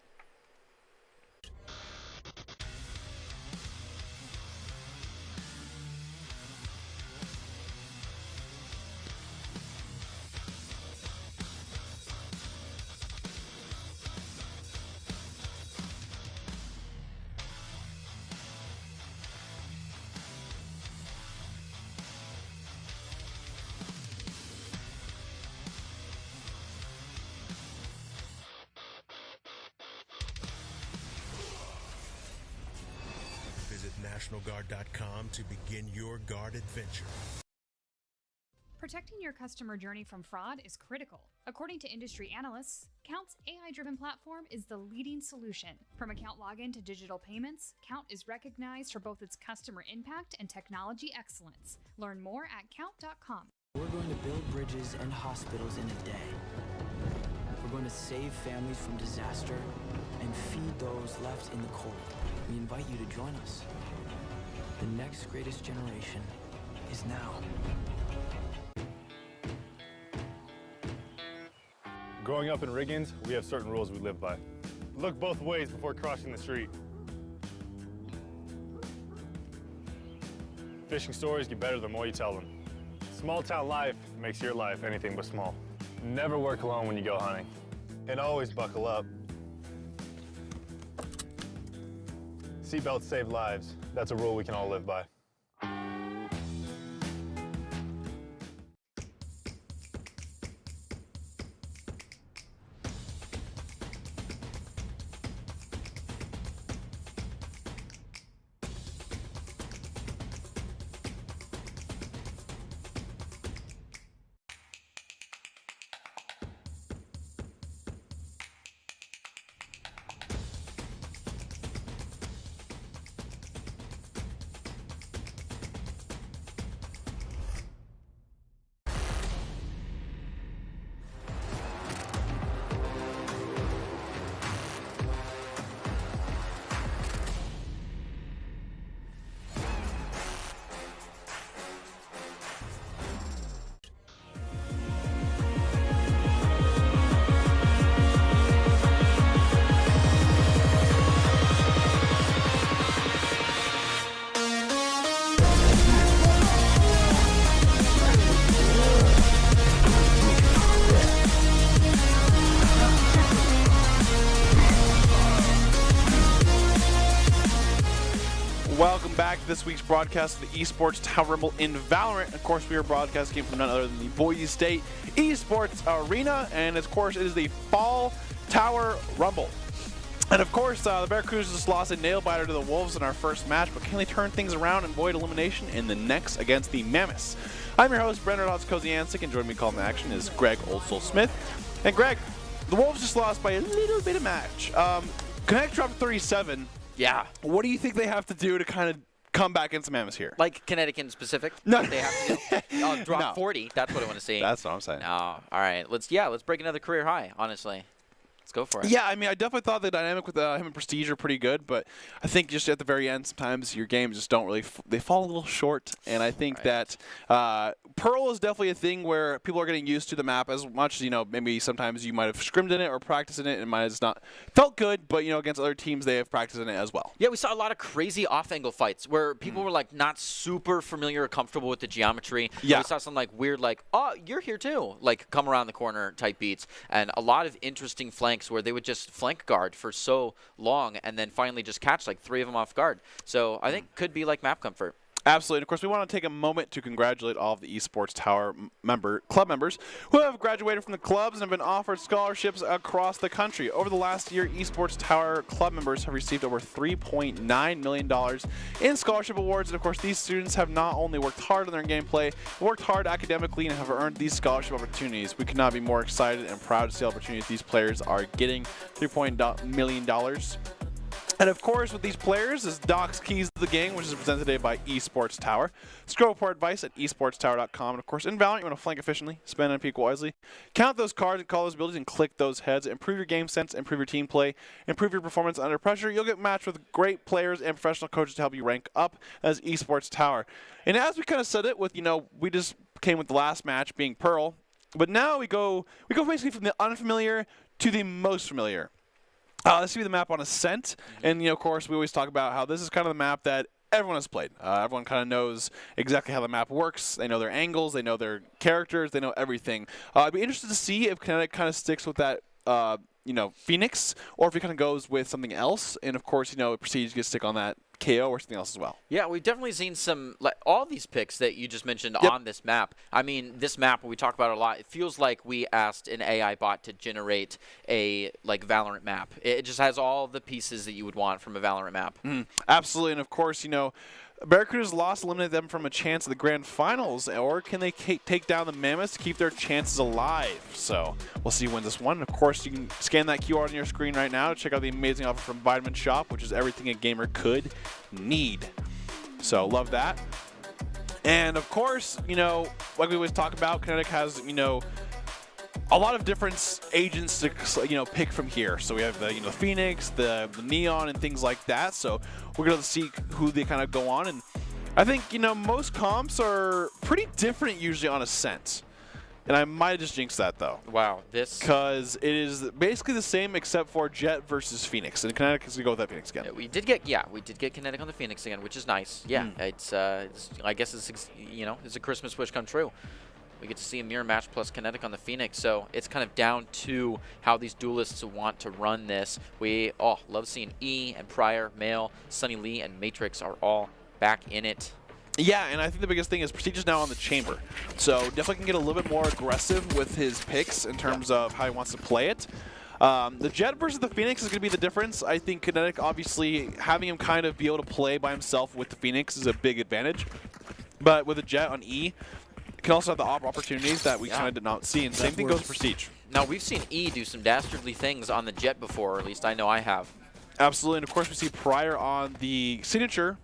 Visit NationalGuard.com to begin your guard adventure. Protecting your customer journey from fraud is critical. According to industry analysts, Count's AI-driven platform is the leading solution. From account login to digital payments, Count is recognized for both its customer impact and technology excellence. Learn more at Count.com. We're going to build bridges and hospitals in a day. We're going to save families from disaster and feed those left in the cold. We invite you to join us. The next greatest generation is now. Growing up in Riggins, we have certain rules we live by. Look both ways before crossing the street. Fishing stories get better the more you tell them. Small town life makes your life anything but small. Never work alone when you go hunting. And always buckle up. Seatbelts save lives. That's a rule we can all live by. Welcome back to this week's broadcast of the Esports Tower Rumble in Valorant. Of course, we are broadcasting from none other than the Boise State Esports Arena, and of course, it is the Fall Tower Rumble. And of course, the Barracudas just lost a nail-biter to the Wolves in our first match, but can they turn things around and avoid elimination in the next against the Mammoths? I'm your host, Brendan Koziansik, and joining me calling the action is Greg Oldsel-Smith. And Greg, the Wolves just lost by a little bit of match. Connect dropped 37. Yeah. What do you think they have to do to kind of come back against the Mammoths here? Like Connecticut in specific? No. They have to do? Drop No. 40. That's what I want to see. That's what I'm saying. No. All right. Let's break another career high, honestly. Let's go for it. Yeah, I mean, I definitely thought the dynamic with him and Prestige are pretty good, but I think just at the very end, sometimes your games just don't really they fall a little short. And I think that Pearl is definitely a thing where people are getting used to the map as much as, maybe sometimes you might have scrimmed in it or practiced in it and might have just not felt good, but, against other teams, they have practiced in it as well. Yeah, we saw a lot of crazy off-angle fights where people were, like, not super familiar or comfortable with the geometry. Yeah. We saw some, like, weird, like, oh, you're here too, like, come around the corner type beats. And a lot of interesting flank flanks where they would just flank guard for so long and then finally just catch like 3 of them off guard. So I think could be like map comfort. Absolutely. And of course, we want to take a moment to congratulate all of the Esports Tower club members who have graduated from the clubs and have been offered scholarships across the country. Over the last year, Esports Tower club members have received over $3.9 million in scholarship awards. And of course, these students have not only worked hard on their gameplay, worked hard academically, and have earned these scholarship opportunities. We could not be more excited and proud to see the opportunities these players are getting. $3.9 million. And of course, with these players is Doc's Keys to the Game, which is presented today by Esports Tower. Scroll for advice at esportstower.com. And of course, in Valorant, you want to flank efficiently, spend MP wisely, count those cards and call those abilities and click those heads. Improve your game sense, improve your team play, improve your performance under pressure. You'll get matched with great players and professional coaches to help you rank up as Esports Tower. And as we kind of said it with, we just came with the last match being Pearl, but now we go basically from the unfamiliar to the most familiar. This will be the map on Ascent, and of course, we always talk about how this is kind of the map that everyone has played. Everyone kind of knows exactly how the map works. They know their angles, they know their characters, they know everything. I'd be interested to see if Kinetic kind of sticks with that, Phoenix, or if he kind of goes with something else. And of course, Prestige gets to stick on that KO or something else as well. Yeah, we've definitely seen some, all these picks that you just mentioned on this map. I mean, this map, we talk about it a lot. It feels like we asked an AI bot to generate a, Valorant map. It just has all the pieces that you would want from a Valorant map. Absolutely, and of course, Barracuda's loss eliminated them from a chance at the grand finals, or can they take down the Mammoths to keep their chances alive? So we'll see who wins this one. Of course, you can scan that QR on your screen right now to check out the amazing offer from Vitamin Shop, which is everything a gamer could need. So love that. And of course, like we always talk about, Kinetic has, a lot of different agents to pick from here. So we have the Phoenix, the Neon, and things like that. So we're gonna see who they kind of go on, and I think most comps are pretty different usually on Ascent. And I might have just jinxed that though. Wow, this because it is basically the same except for Jet versus Phoenix, and Kinetic is gonna go with that Phoenix again. We did get Kinetic on the Phoenix again, which is nice. Yeah, it's I guess it's it's a Christmas wish come true. We get to see a mirror match plus Kinetic on the Phoenix, so it's kind of down to how these duelists want to run this. We love seeing E and Pryor, Male, Sunny Lee, and Matrix are all back in it. Yeah, and I think the biggest thing is Prestige is now on the chamber, so definitely can get a little bit more aggressive with his picks in terms of how he wants to play it. The Jet versus the Phoenix is going to be the difference. I think Kinetic, obviously, having him kind of be able to play by himself with the Phoenix is a big advantage, but with the Jet on E, can also have the opportunities that we kind of did not see, and same thing goes for Prestige. Now, we've seen E do some dastardly things on the Jet before, or at least I know I have. Absolutely, and of course we see Pryor on the signature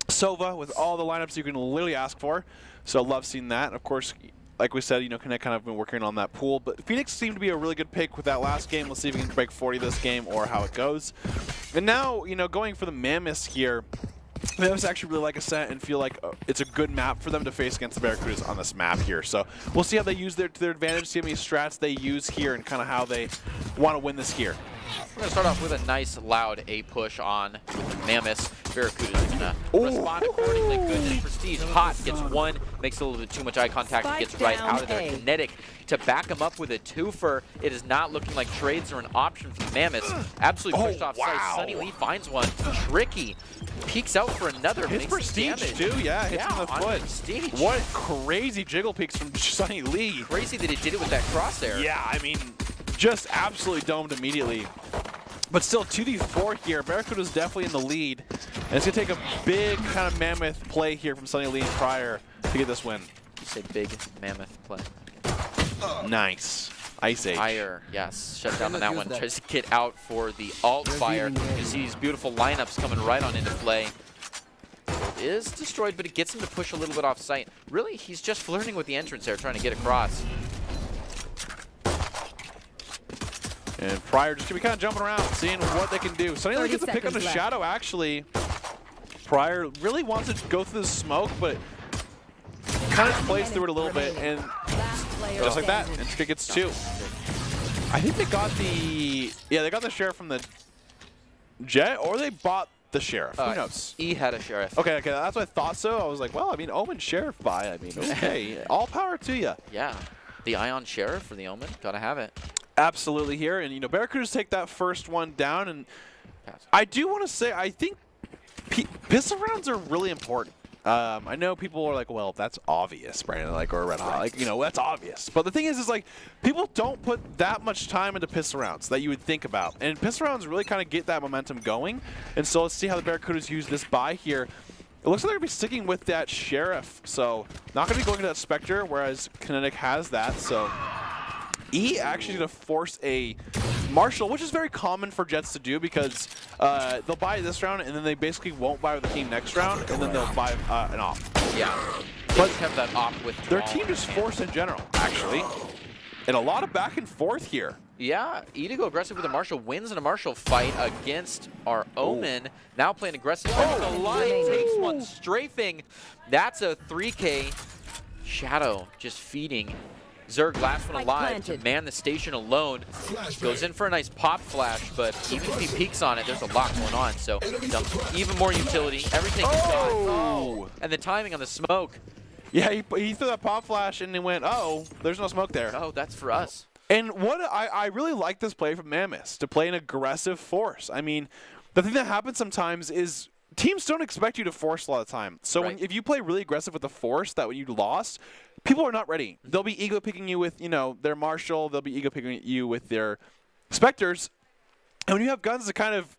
Sova with all the lineups you can literally ask for, so love seeing that. And of course, like we said, Kinetic kind of been working on that pool, but Phoenix seemed to be a really good pick with that last game. Let's see if he can break 40 this game or how it goes. And now, going for the Mammoths here, Mammoths actually really like Ascent and feel like it's a good map for them to face against the Barracudas on this map here. So we'll see how they use to their advantage, see how many strats they use here, and kind of how they want to win this here. We're going to start off with a nice, loud A push on Mammoths. Barracudas are going to respond accordingly. Goodness, Prestige hot, gets one, makes a little bit too much eye contact, and gets right out of there. Kinetic to back him up with a twofer. It is not looking like trades are an option for the Mammoths. Absolutely pushed off site. Sunny Lee finds one. Tricky. Peeks out for another. Hits Prestige too, yeah, hits him in the foot. Prestige. What crazy jiggle peeks from Sunny Lee. Crazy that he did it with that crosshair. Yeah, I mean, just absolutely domed immediately. But still, 2v4 here. Barracuda's definitely in the lead. And it's going to take a big kind of Mammoth play here from Sunny Lee and Pryor to get this win. You say big Mammoth play. Nice. Ice Age. Fire, yes. Shut down on that one. Tries to get out for the alt fire. You see these beautiful lineups coming right on into play. It is destroyed, but it gets him to push a little bit off site. Really, he's just flirting with the entrance there, trying to get across. And Pryor just going to be kind of jumping around, seeing what they can do. Sunny Lee gets a pick on the Shadow, actually. Pryor really wants to go through the smoke, but kind of plays through it a little bit, and just like that, Intricate gets 2. I think they got the, they got the Sheriff from the Jet, or they bought the Sheriff. Who knows? E had a Sheriff. Okay, that's what I thought so. I was like, well, I mean, Omen Sheriff buy. I mean, okay, all power to you. Yeah, the Ion Sheriff for the Omen, gotta have it. Absolutely here. And, Barracudas take that first one down. And I do want to say, I think pistol rounds are really important. I know people are like, well, that's obvious, Brandon, or Red Hot, that's obvious. But the thing is people don't put that much time into pistol rounds that you would think about. And pistol rounds really kind of get that momentum going. And so let's see how the Barracudas use this buy here. It looks like they're going to be sticking with that Sheriff. So not going to be going to that Spectre, whereas Kinetic has that. So E actually is going to force a Marshall, which is very common for Jets to do because they'll buy this round and then they basically won't buy with the team next round and then they'll buy an op. Yeah. But have that op with their team is forced in general, actually. And a lot of back and forth here. Yeah, E to go aggressive with a Marshall wins in a Marshall fight against our Omen. Now playing aggressive. The line takes one strafing. That's a 3K. Shadow just feeding. Zerg last one alive to man the station alone. Goes in for a nice pop flash, but even if he peeks on it, there's a lot going on. So even more utility. Everything is gone. Oh. And the timing on the smoke. Yeah, he threw that pop flash and he went, oh, there's no smoke there. Oh, that's for us. And what I really like this play from Mammoth to play an aggressive force. I mean, the thing that happens sometimes is teams don't expect you to force a lot of time. So if you play really aggressive with the force that when you lost, people are not ready. They'll be ego picking you with, their Marshall. They'll be ego picking you with their Spectres. And when you have guns that kind of,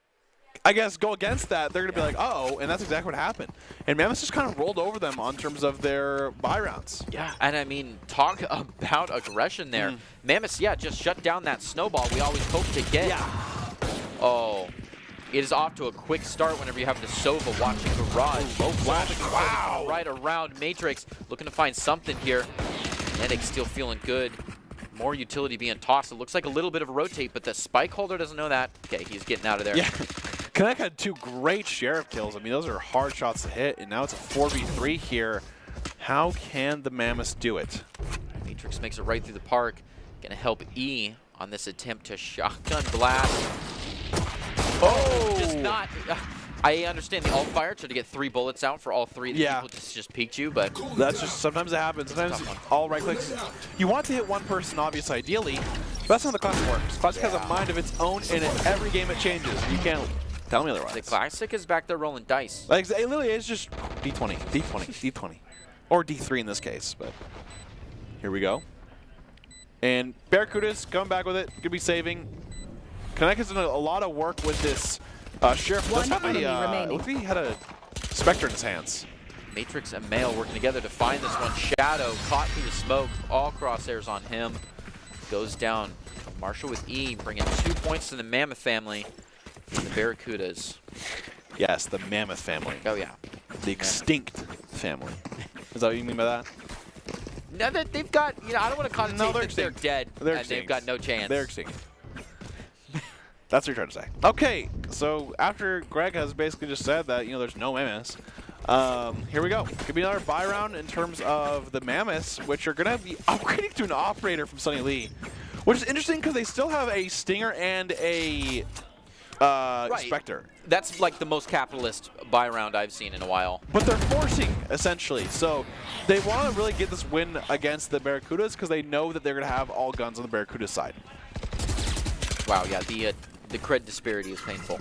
I guess, go against that, they're going to be like, uh-oh, and that's exactly what happened. And Mammoth just kind of rolled over them on terms of their buy rounds. Yeah, and I mean, talk about aggression there. Mammoth, just shut down that snowball we always hope to get. Yeah. Oh. It is off to a quick start whenever you have the Sova watching Garage. Low flash, wow, right around Matrix. Looking to find something here. Kinetic still feeling good. More utility being tossed. It looks like a little bit of a rotate, but the spike holder doesn't know that. Okay, he's getting out of there. Yeah. Kinetic had 2 great Sheriff kills. I mean, those are hard shots to hit, and now it's a 4v3 here. How can the Mammoths do it? Matrix makes it right through the park. Gonna help E on this attempt to shotgun blast. Oh! Just not. I understand the alt fire to get 3 bullets out for all 3 that people just peeked you, but that's just sometimes it happens. Sometimes all right clicks. You want to hit one person, obviously, ideally, but that's not how the Classic works. Classic has a mind of its own, and in every game it changes. You can't tell me otherwise. The Classic is back there rolling dice. Like, it literally is just D20, D20, D20, or D3 in this case. But here we go. And Barracudas coming back with it. Could be saving. Kinetic has done a lot of work with this. Sheriff does have a, looks like he had a Spectre in his hands. Matrix and Male working together to find this one. Shadow caught through the smoke. All crosshairs on him. Goes down. Marshall with E, bringing 2 points to the Mammoth family. And the Barracudas. Yes, the Mammoth family. Oh, yeah. The extinct family. Is that what you mean by that? No, they've got, I don't want to connotate that they're dead. They've got no chance. They're extinct. That's what you're trying to say. Okay, so after Greg has basically just said that, there's no Mammoths, here we go. Could be another buy round in terms of the Mammoths, which are going to be upgrading to an operator from Sunny Lee, which is interesting because they still have a Stinger and a Spectre. That's like the most capitalist buy round I've seen in a while. But they're forcing, essentially. So they want to really get this win against the Barracudas because they know that they're going to have all guns on the Barracuda side. Wow, yeah, the cred disparity is painful.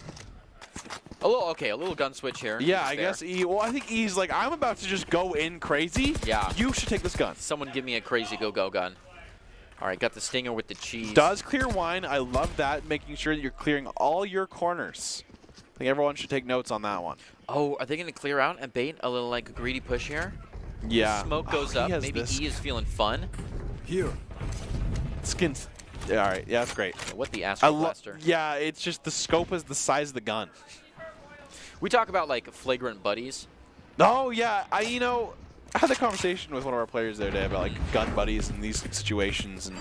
A little gun switch here. Yeah, I guess E. Well, I think E's like, I'm about to just go in crazy. Yeah. You should take this gun. Someone give me a crazy go-go gun. All right, got the Stinger with the cheese. Does clear wine. I love that, making sure that you're clearing all your corners. I think everyone should take notes on that one. Oh, are they going to clear out and bait a little like a greedy push here? Yeah. Smoke goes up. Maybe E is feeling fun. Here. Skins. Yeah, all right. Yeah, that's great. What the Astro Blaster? Yeah, it's just the scope is the size of the gun. We talk about like flagrant buddies. Oh yeah, I had a conversation with one of our players the other day about like gun buddies in these situations, and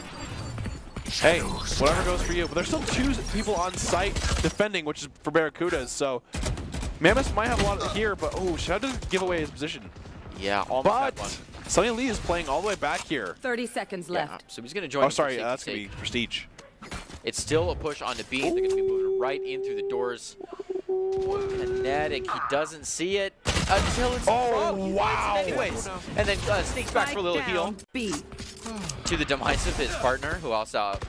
hey, whatever goes for you. But there's still 2 people on site defending, which is for Barracudas. So Mammoth might have a lot here, but Shadow doesn't give away his position. Yeah, almost but that one. Sunny Lee is playing all the way back here. 30 seconds left. So he's going to join. Oh, sorry, that's going to be Prestige. It's still a push on the B. They're going to be moving right in through the doors. Kinetic, he doesn't see it until it's wow! Anyways, and then sneaks back for a little heal B. to the demise of his partner, who also,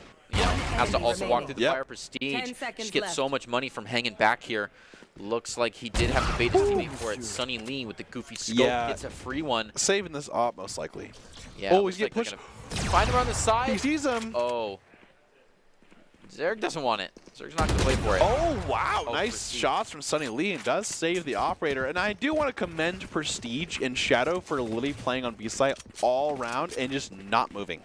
has to also walk through the fire. 10 Prestige seconds just gets left. so much money from hanging back here. Looks like he did have to bait his teammate for it. Sunny Lee with the goofy scope gets a free one. Saving this op most likely. Yeah. Oh, he's getting pushed. Find him on the side. He sees him. Oh. Zerg doesn't want it. Zerg's not going to play for it. Oh, wow. Oh, nice Prestige. shots from Sunny Lee, and does save the operator. And I do want to commend Prestige and Shadow for literally playing on B-site all round and just not moving.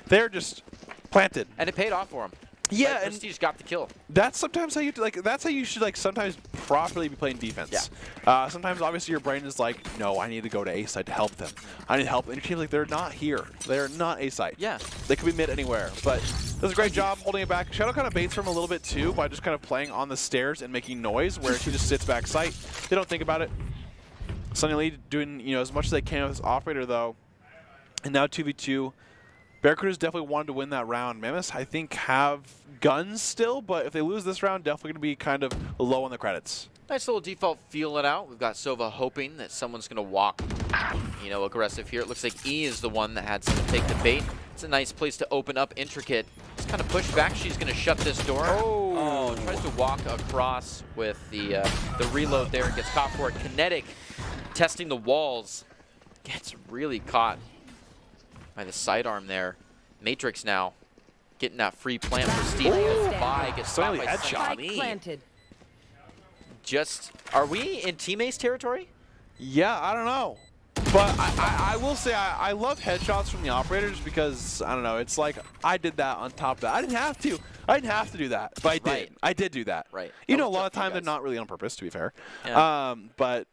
They're just planted. And it paid off for him. Yeah, Right, and Prestige got the kill. that's sometimes how you that's how you should sometimes properly be playing defense. Yeah. Sometimes obviously your brain is like, no, I need to go to A side to help them. I need help. And your team's like, they're not here. They're not A side. Yeah. They could be mid anywhere. But does a great job holding it back. Shadow kind of baits from a little bit too by just kind of playing on the stairs and making noise where she just sits back sight. They don't think about it. Sunny Lee doing as much as they can with this operator though. And now 2v2. Barracudas definitely wanted to win that round. Mammoths, I think, have guns still, but if they lose this round, definitely going to be kind of low on the credits. Nice little default feel it out. We've got Sova hoping that someone's going to walk, aggressive here. It looks like E is the one that had to take the bait. It's a nice place to open up. Intricate. Just kind of push back. She's going to shut this door. Oh, tries to walk across with the reload there. Gets caught for it. Kinetic testing the walls. Gets really caught by the sidearm there. Matrix now getting that free plant. Prestige by gets stopped by Sunny Lee. Planted. Just, are we in teammates territory? Yeah, I don't know. But I will say I love headshots from the operators because, I don't know, it's like I did that on top of that. I didn't have to. I didn't have to do that, but I did. Right. I did do that. Right. You That know, a was lot tough of for you time they're guys. not really on purpose, to be fair. Yeah. But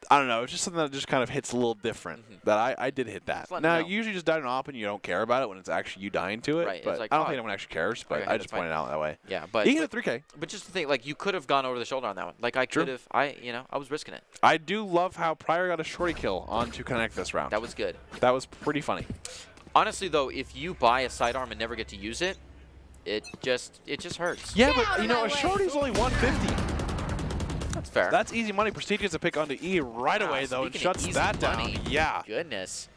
I don't know. It's just something that just kind of hits a little different. That I did hit that. let Now, me know. you usually just die to an op and you don't care about it when it's actually you dying to it. Right, it's But like, I don't oh, think anyone actually cares, but okay, I that's just fine. pointed it out that way. Yeah, but You get a 3K. But just to think, like, you could have gone over the shoulder on that one. Like, I could have, I was risking it. I do love how Pryor got a shorty kill on to connect this round. That was good. That was pretty funny. Honestly, though, if you buy a sidearm and never get to use it, it just hurts. Yeah, but a shorty's only 150. That's fair. That's easy money. Prestige gets a pick onto E right away, though, and Speaking of shuts easy that money, down. Yeah. Goodness.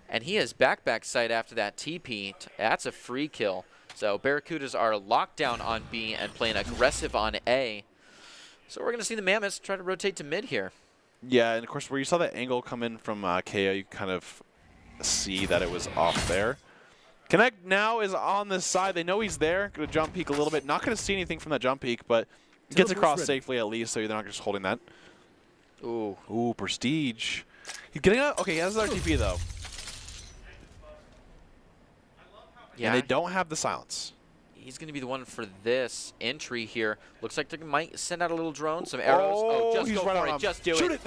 And he has back sight after that TP. That's a free kill. So Barracudas are locked down on B and playing aggressive on A. So we're going to see the Mammoths try to rotate to mid here. Yeah, and of course, where you saw that angle come in from KO, you kind of see that it was off there. Connect now is on this side. They know he's there. Going to jump peek a little bit. Not going to see anything from that jump peek, but gets across safely at least, so they're not just holding that. Ooh. Ooh, Prestige. He's getting out. Okay, he has another TP, though. Yeah. And they don't have the silence. He's going to be the one for this entry here. Looks like they might send out a little drone, some arrows. Oh, just he's go right for on it. him. Just do Shoot it.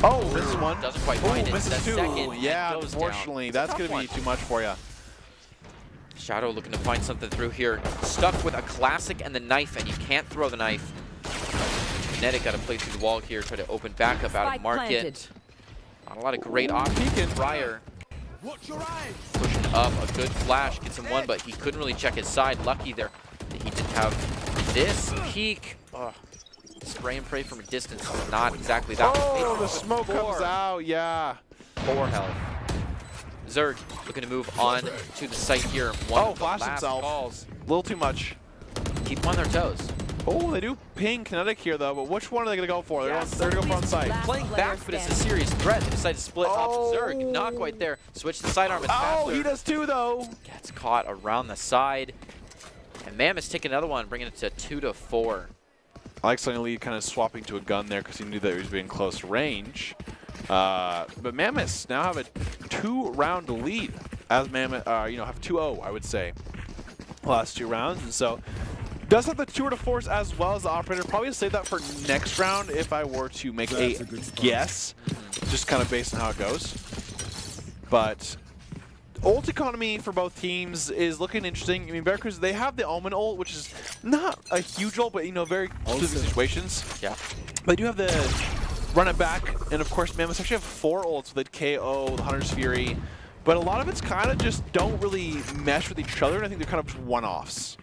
Oh, misses one. Doesn't quite find it. Misses The two. second Yeah, goes down. unfortunately, It's a that's tough going to be one. too much for you. Shadow looking to find something through here. Stuck with a classic and the knife, and you can't throw the knife. Kinetic got to play through the wall here, try to open back up out of Spike market. planted. Not a lot of great options. Pryor pushing up, a good flash, gets him one, but he couldn't really check his side. Lucky there that he didn't have this peek. Ugh. Spray and pray from a distance, not exactly that. Oh, the smoke comes out, yeah. 4 health. Zerg looking to move on to the site here. One of the flashed last himself. calls. A little too much. Keep them on their toes. Oh, they do ping Kinetic here, though, but which one are they going to go for? They're going to go for on site. Playing back, but it's a serious threat. They decide to split off Zerg. Not quite there. Switch the sidearm. It's Oh, faster. he does too, though. Gets caught around the side. And Mammoth's taking another one, bringing it to 2-4. I like Sunny Lee kind of swapping to a gun there because he knew that he was being close range. But Mammoths now have a 2-round lead as Mammoth, have 2-0, I would say, last 2 rounds. And so does have the 2-4s as well as the operator. Probably save that for next round if I were to make a guess, just kind of based on how it goes. But ult economy for both teams is looking interesting. I mean, Barracudas, they have the Omen ult, which is not a huge ult, but, very specific situations. Yeah. They do have the run it back, and of course, Mammoths actually have 4 ults with KO, the Hunter's Fury, but a lot of it's kind of just don't really mesh with each other, and I think they're kind of just one-offs.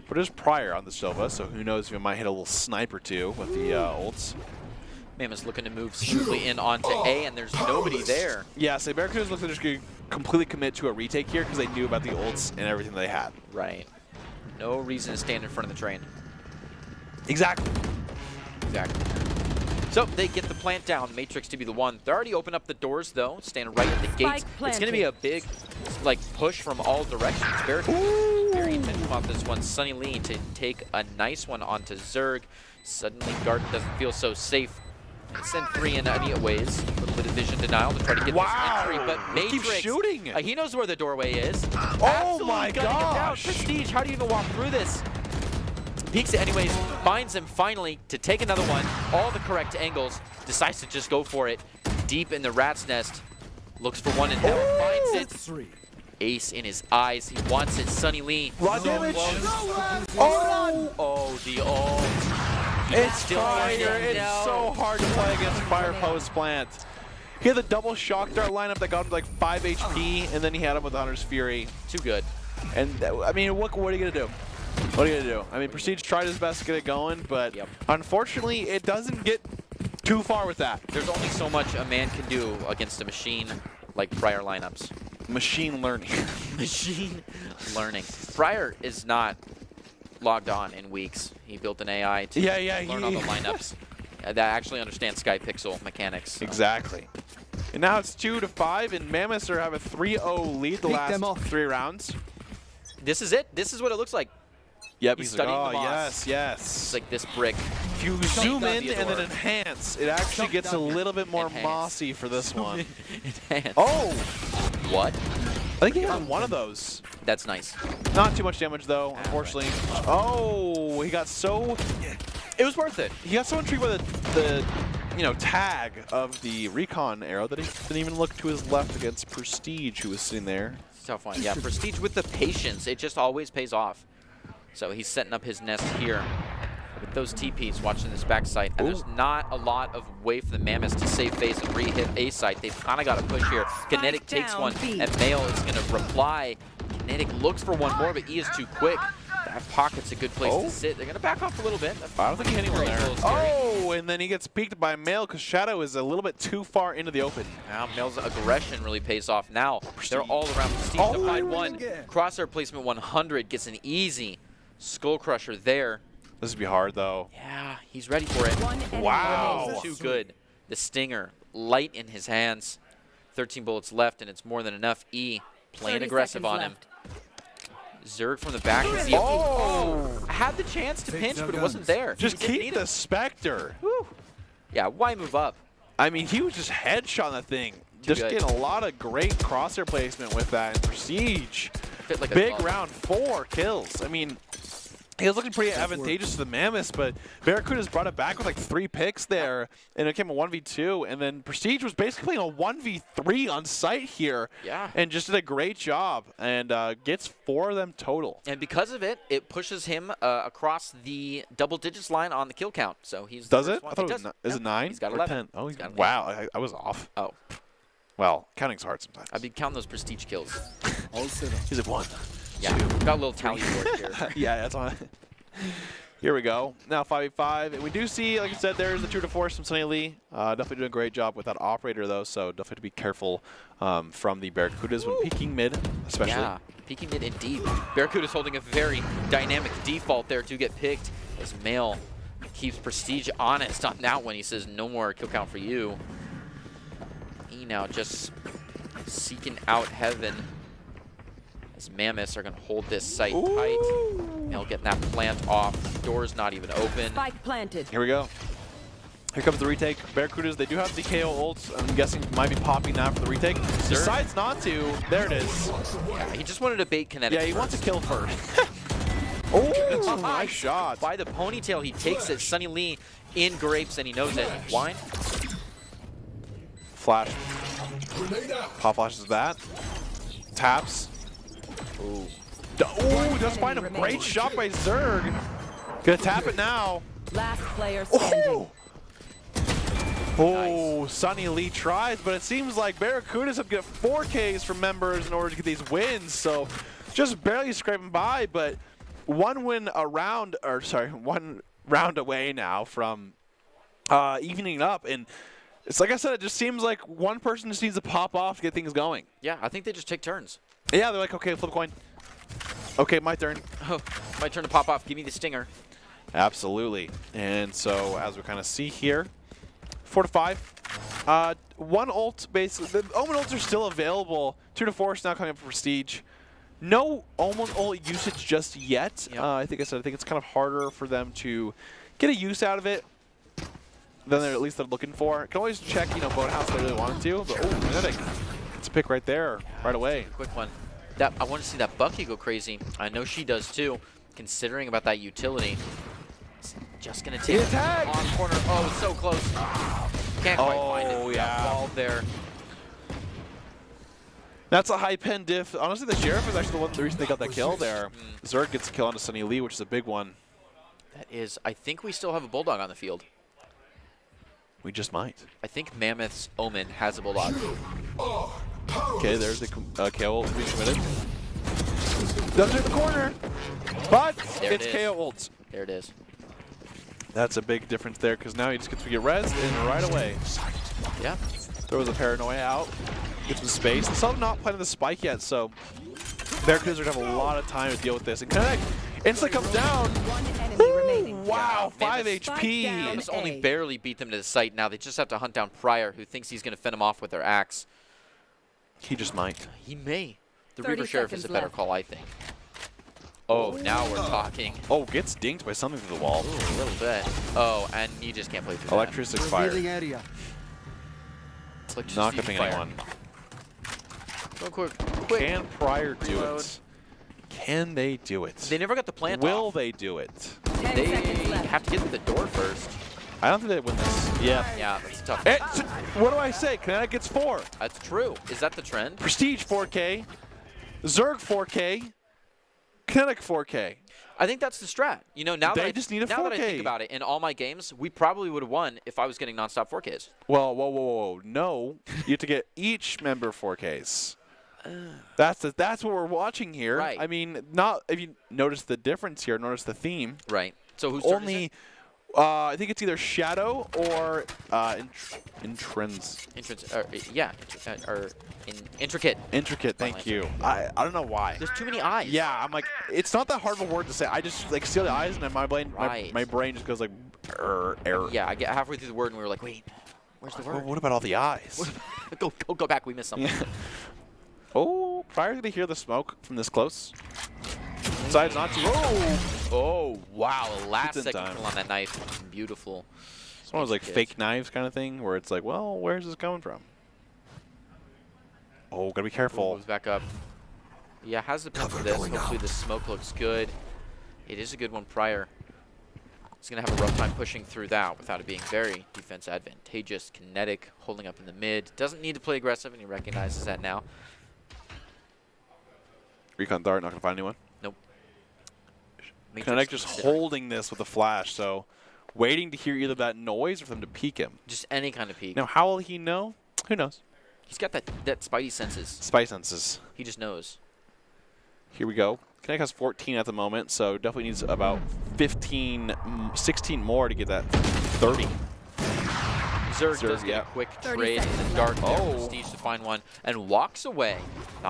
But there's Pryor on the Silva, so who knows if we might hit a little snipe or two with the ults. Mammoth's looking to move smoothly in onto A, and there's nobody there. Yeah, so Barracudas looks like they're just completely commit to a retake here because they knew about the ults and everything they had. Right. No reason to stand in front of the train. Exactly. Exactly. So they get the plant down, Matrix to be the one. They already open up the doors though, standing right at the gates. It's going to be a big like push from all directions. Very intentional about this one. Sunny Lee to take a nice one onto Zerg. Suddenly Garden doesn't feel so safe. Send 3 in anyways. A little bit of vision denial to try to get this entry, but Matrix, keep shooting. He knows where the doorway is. Oh my gosh. Prestige, how do you even walk through this? Peeks it anyways, finds him finally to take another one. All the correct angles, decides to just go for it. Deep in the rat's nest, looks for one in hell, finds it. Ace in his eyes, he wants it. Sunny Lee. Raw damage. Oh, the ult. It's fire. It's so hard to play against Fire Post Plant. He had the double shock dart lineup that got him to like 5 HP, and then he had him with Hunter's Fury. Too good. And I mean, what are you gonna do? What are you gonna do? I mean, Prestige tried his best to get it going, but unfortunately, it doesn't get too far with that. There's only so much a man can do against a machine like prior lineups. Machine learning. Machine learning. Prior is not logged on in weeks. He built an AI to learn all the lineups that actually understands Sky Pixel mechanics. So. Exactly. And now it's 2-5, and Mammoths have a 3-0 lead the last 3 rounds. This is it. This is what it looks like. Yep, he's like, studying the moss. yes. It's like this brick. If you zoom in and then enhance, it actually gets a little bit more mossy for this one. Enhance. Oh! What? I think he got one of those. That's nice. Not too much damage though, unfortunately. Oh, he got so... It was worth it. He got so intrigued by the tag of the recon arrow that he didn't even look to his left against Prestige, who was sitting there. Tough one. Yeah, Prestige with the patience. It just always pays off. So he's setting up his nest here with those TPs watching this backside. And there's not a lot of way for the Mammoths to save face and re-hit A site. They've kind of got to push here. Kinetic takes one, and Mail is going to reply. Kinetic looks for one more, but E is too quick. That pocket's a good place to sit. They're going to back off a little bit. I don't think anyone there. Oh, and then he gets peeked by Mail because Shadow is a little bit too far into the open. Now Mail's aggression really pays off. Now they're all around Prestige to find one. Crosshair placement 100 gets an easy Skull Crusher there. This would be hard though. Yeah, he's ready for it. Wow. Too good. The Stinger, light in his hands. 13 bullets left, and it's more than enough. E playing aggressive on him. Zerg from the back. I had the chance to pinch, but it wasn't there. Just keep the Spectre. Woo. Yeah, why move up? I mean, he was just headshot that thing. Just getting a lot of great crosshair placement with that. And Prestige, like big round, 4 kills. I mean, he was looking pretty advantageous to the Mammoths, but Barracuda's brought it back with like 3 picks there, and it came a 1v2, and then Prestige was basically playing a 1v3 on site here, and just did a great job, and gets 4 of them total. And because of it, it pushes him across the double digits line on the kill count. So he's Does it? I thought it was is it 9? He's got or 11. 10? Oh, he's got 11. Wow, I was off. Oh. Well, counting's hard sometimes. I've been counting those Prestige kills. He's at 1. Yeah, got a little tally board here. Yeah, that's on. Here we go. Now 5v5. And we do see, like I said, there's the 2-4 from Sunny Lee. Definitely doing a great job with that operator, though, so definitely have to be careful from the Barracudas when peeking mid, especially. Yeah, peeking mid indeed. Barracuda's holding a very dynamic default there to get picked as Mail keeps Prestige honest on that one. He says, no more kill count for you. E now just seeking out heaven. As Mammoths are going to hold this site tight. Mail getting that plant off. Door's not even open. Spike planted. Here we go. Here comes the retake. Barracudas, they do have the KO ults. I'm guessing might be popping now for the retake. Decides not to. There it is. Yeah, he just wanted to bait Kinetic. Yeah, he wants to kill first. Oh, nice shot. By the ponytail, he takes it. Sunny Lee in grapes, and he knows it. Wine. Flash. Pop flashes that. Taps. Ooh. Oh, does find a great shot by Zerg. Gonna tap it now. Last player standing. Oh, nice. Sunny Lee tries, but it seems like Barracudas have to get 4 Ks from members in order to get these wins. So just barely scraping by, but one round away now from evening up. And It's like I said, it just seems like one person just needs to pop off to get things going. Yeah, I think they just take turns. Yeah, they're like, okay, flip a coin. Okay, my turn. Oh, my turn to pop off. Give me the stinger. Absolutely. And so, as we kind of see here, 4 to 5. One ult, basically. The Omen ults are still available. 2 to 4 is now coming up for Prestige. No Omen ult usage just yet. Yep. I think it's kind of harder for them to get a use out of it than they're at least they're looking for. Can always check, Boathouse if they really wanted to. But Kinetic, it's a pick right there, right away. Quick one. I want to see that Bucky go crazy. I know she does too, considering about that utility. It's just going to take it on corner. Oh, so close. Can't quite find it. Oh, yeah. Ball there. That's a high pen diff. Honestly, the Sheriff is actually the reason they got that kill there. Zerg gets a kill onto Sunny Lee, which is a big one. That is, I think we still have a Bulldog on the field. We just might. I think Mammoth's Omen has a Bulldog. Okay, there's the KO ult being committed. Doesn't hit the corner, but it's KO ults. There it is. That's a big difference there, because now he just gets to get rezzed and right away. Yeah. Throws a Paranoia out. Gets some space. They still have not planted the spike yet, so their crews are going to have a lot of time to deal with this. And Kinetic instantly comes down. One enemy remaining. Wow, Yeah, 5 Mammoth- HP. Mammoth's only barely beat them to the site. Now they just have to hunt down Pryor, who thinks he's going to fend him off with their axe. He just might. He may. The 30 Reaper Sheriff is a seconds better left. call, I think. Oh, now we're talking. Oh, gets dinked by something through the wall. Ooh, a little bit. Oh, and you just can't play through Electricity fire. that. Not going to ping anyone. Go quick. Can Pryor do it? Can they do it? They never got the plant Will off. they do it? 10 They seconds left. have to get to the door first. I don't think they win this. Yeah. Yeah, that's tough. What do I say? Kinetic gets 4. That's true. Is that the trend? Prestige 4K. Zerg 4K. Kinetic 4K. I think that's the strat. Now that They just need a now that I 4K. think about it, in all my games, we probably would have won if I was getting nonstop 4Ks. Well, whoa. No. You have to get each member 4Ks. That's what we're watching here. Right. I mean, not if you notice the difference here, notice the theme. Right. So who's turn is Only it? I think it's either Shadow or Entrance. Entrance, intricate. Intricate, thank you. I don't know why. There's too many eyes. Yeah, I'm like, it's not that hard of a word to say. I just like see the eyes, and then my brain, Right. my brain just goes like, error. Yeah, I get halfway through the word, and we were like, wait, where's the Well, word? what about all the eyes? Go back. We missed something. Oh, Pryor's gonna hear the smoke from this close. Decides not to. Oh, wow. Last Just in second time. kill on that knife. Beautiful. It's one of those like Kids. fake knives kind of thing, where it's like, well, where's this coming from? Oh, gotta be careful. Goes back up. Yeah, has the pin for this. Hopefully the smoke looks good. It is a good one prior. He's going to have a rough time pushing through that without it being very defense advantageous. Kinetic holding up in the mid. Doesn't need to play aggressive, and he recognizes that now. Recon Dart, not gonna find anyone. Nope. Kinetic just holding this with a flash, so waiting to hear either that noise or for them to peek him. Just any kind of peek. Now, how will he know? Who knows? He's got that spidey senses. Spy senses. He just knows. Here we go. Kinetic has 14 at the moment, so definitely needs about 16 more to get that 30. Zerg does get yeah. a quick 30 trade in seconds the dark there. Oh. Prestige to find one and walks away.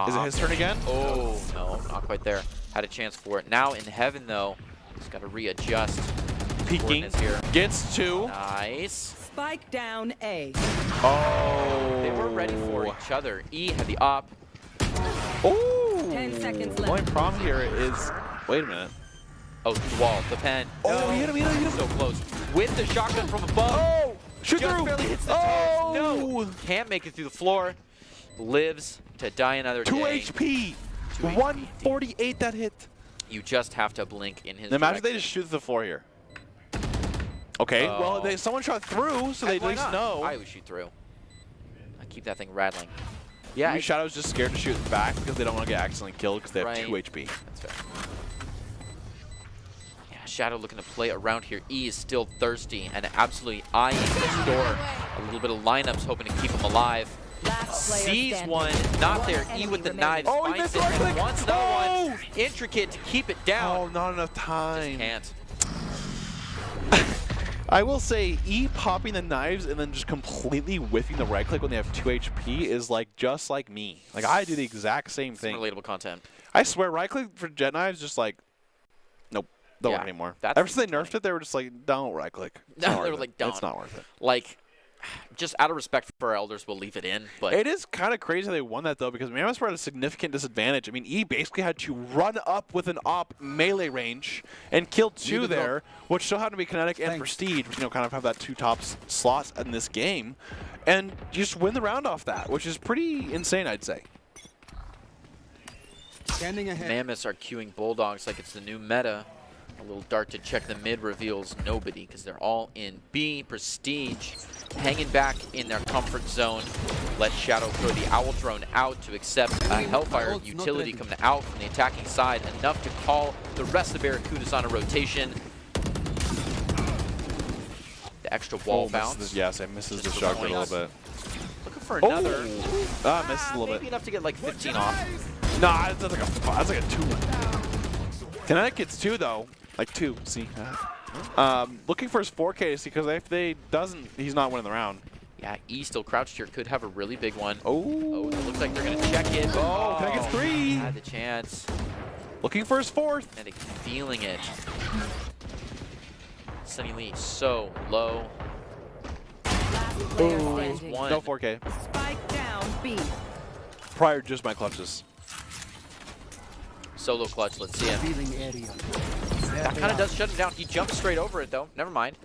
Is it his turn again? Oh, no, not quite there. Had a chance for it. Now in heaven, though, he's got to readjust. Peeking. Coordinates here. Gets 2. Nice. Spike down A. Oh. They were ready for each other. E had the op. Oh. 10 seconds The only left. problem here is, wait a minute. Oh, through the wall. The pen. Oh, he hit him. So close. With the shotgun from above. Oh. Shoot Just through. barely hits the toes. No. Can't make it through the floor. Lives to die another 2 day. HP. 2 HP. 148 that hit. You just have to blink in his Now imagine they direction. just shoot through the floor here. Okay, Oh. well, someone shot through, so they at Why least not? know. I would shoot through. I keep that thing rattling. Yeah, Maybe Shadow's just scared to shoot back because they don't want to get accidentally killed because they have Right. 2 HP. that's fair. Yeah, Shadow looking to play around here. E is still thirsty and absolutely eyeing this door. A little bit of lineups hoping to keep him alive. Last player Sees standing. one, not there. E enemy with the remaining. knives, Oh, he finds missed it, the right and click. wants another Oh! one. Intricate to keep it down. Oh, not enough Just time. can't. I will say, E popping the knives and then just completely whiffing the right click when they have 2 HP is like just like me. Like I do the exact same thing. Some relatable content. I swear, right click for jet knives just like, nope, don't work anymore. Ever since they nerfed it, they were just like, don't right click. They were like, don't. It's not worth it. Like, just out of respect for our elders, we'll leave it in. But it is kind of crazy they won that, though, because Mammoth were at a significant disadvantage. I mean, E basically had to run up with an op melee range and kill 2 there, which still had to be kinetic and prestige, which, you know, kind of have that 2 top slots in this game, and just win the round off that, which is pretty insane, I'd say. Standing ahead. Mammoths are queuing Bulldogs like it's the new meta. A little dart to check the mid reveals nobody because they're all in B. Prestige hanging back in their comfort zone. Let Shadow throw the Owl Drone out to accept a Hellfire utility coming out from the attacking side. Enough to call the rest of Barracudas on a rotation. The extra wall bounce. Yes, I misses the shotgun a little bit. Looking for another. Misses a little maybe bit. enough to get like 15 off. Nah, that's like a 2. Kinetic gets 2, though. Like 2, see? Looking for his 4K, see, because if they doesn't, he's not winning the round. Yeah, E still crouched here. Could have a really big one. Oh, it looks like they're going to check it. Oh, Kinetic gets 3. Had the chance. Looking for his 4th. Kinetic feeling it. Sunny Lee so low. One. No 4K. Spike down B. Prior just my clutches. Solo clutch, let's see him. That kind of does shut him down. He jumps straight over it, though. Never mind.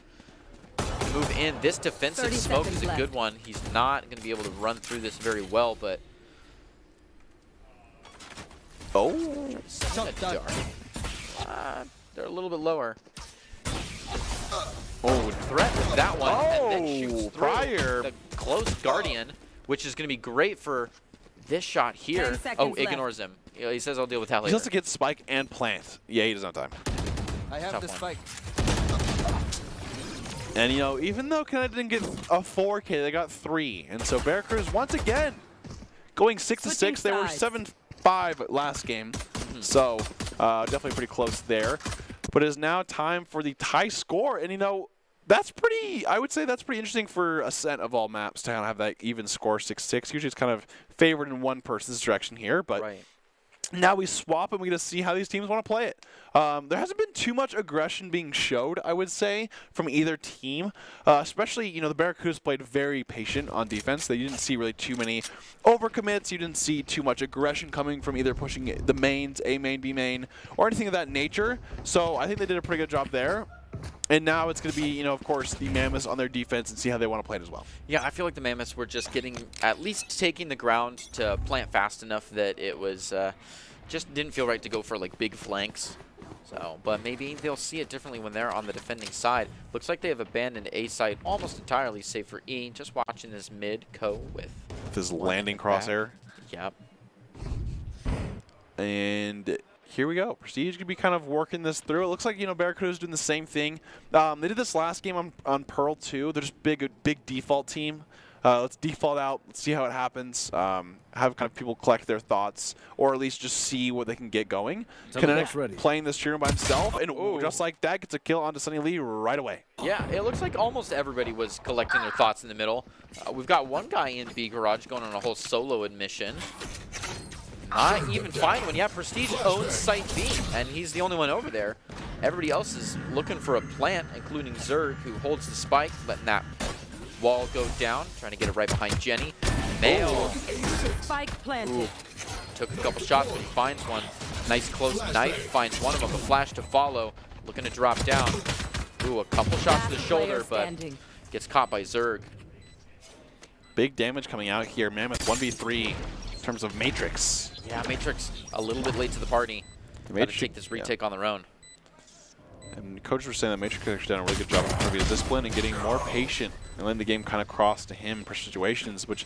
Move in. This defensive smoke is a good one. He's not going to be able to run through this very well, but... Oh. They're a little bit lower. Oh, threat with that one. And then shoots through Prior. the close Guardian, which is going to be great for this shot here. Oh, ignores him. He says, I'll deal with that later. He has to get spike and plant. Yeah, he doesn't have time. I have the spike. And, you know, even though Kinetic didn't get a 4K, they got 3. And so Barracudas, once again, going 6-6. They were 7-5 last game. So, definitely pretty close there. But it is now time for the tie score. And, you know, that's pretty, I would say that's pretty interesting for Ascent of all maps to kind of have that even score 6-6. Usually it's kind of favored in one person's direction here. But now we swap and we get to see how these teams want to play it. There hasn't been too much aggression being showed, I would say, from either team. Especially, you know, the Barracudas played very patient on defense. They didn't see really too many overcommits. You didn't see too much aggression coming from either pushing the mains, A main, B main, or anything of that nature. So I think they did a pretty good job there. And now it's going to be, you know, of course, the Mammoths on their defense and see how they want to play it as well. Yeah, I feel like the Mammoths were just getting, at least taking the ground to plant fast enough that it was, just didn't feel right to go for, like, big flanks. So, but maybe they'll see it differently when they're on the defending side. Looks like they have abandoned A site almost entirely, save for E. Just watching this mid co with his landing crosshair. Yep. And here we go. Prestige could be kind of working this through. It looks like, you know, Barracuda's doing the same thing. They did this last game on Pearl too. They're just big default team. Let's default out. Let's see how it happens. Have kind of people collect their thoughts, or at least just see what they can get going. Kinetic playing this cheering by himself, and just like that, gets a kill onto Sunny Lee right away. Yeah, it looks like almost everybody was collecting their thoughts in the middle. We've got one guy in B Garage going on a whole solo admission. Not even fine when, yeah, Prestige owns Site B, and he's the only one over there. Everybody else is looking for a plant, including Zerg, who holds the spike, letting that wall go down, trying to get it right behind Jenny. Mail. Spike planted. Took a couple shots, but he finds one. Nice close knife, finds one of them, a flash to follow, looking to drop down. Ooh, a couple shots to the shoulder, but gets caught by Zerg. Big damage coming out here. Mammoth 1v3 in terms of Matrix. Yeah, Matrix a little bit late to the party. Got to take this retake on their own. And coaches were saying that Matrix has done a really good job of being disciplined and getting more patient and letting the game kind of cross to him for situations, which,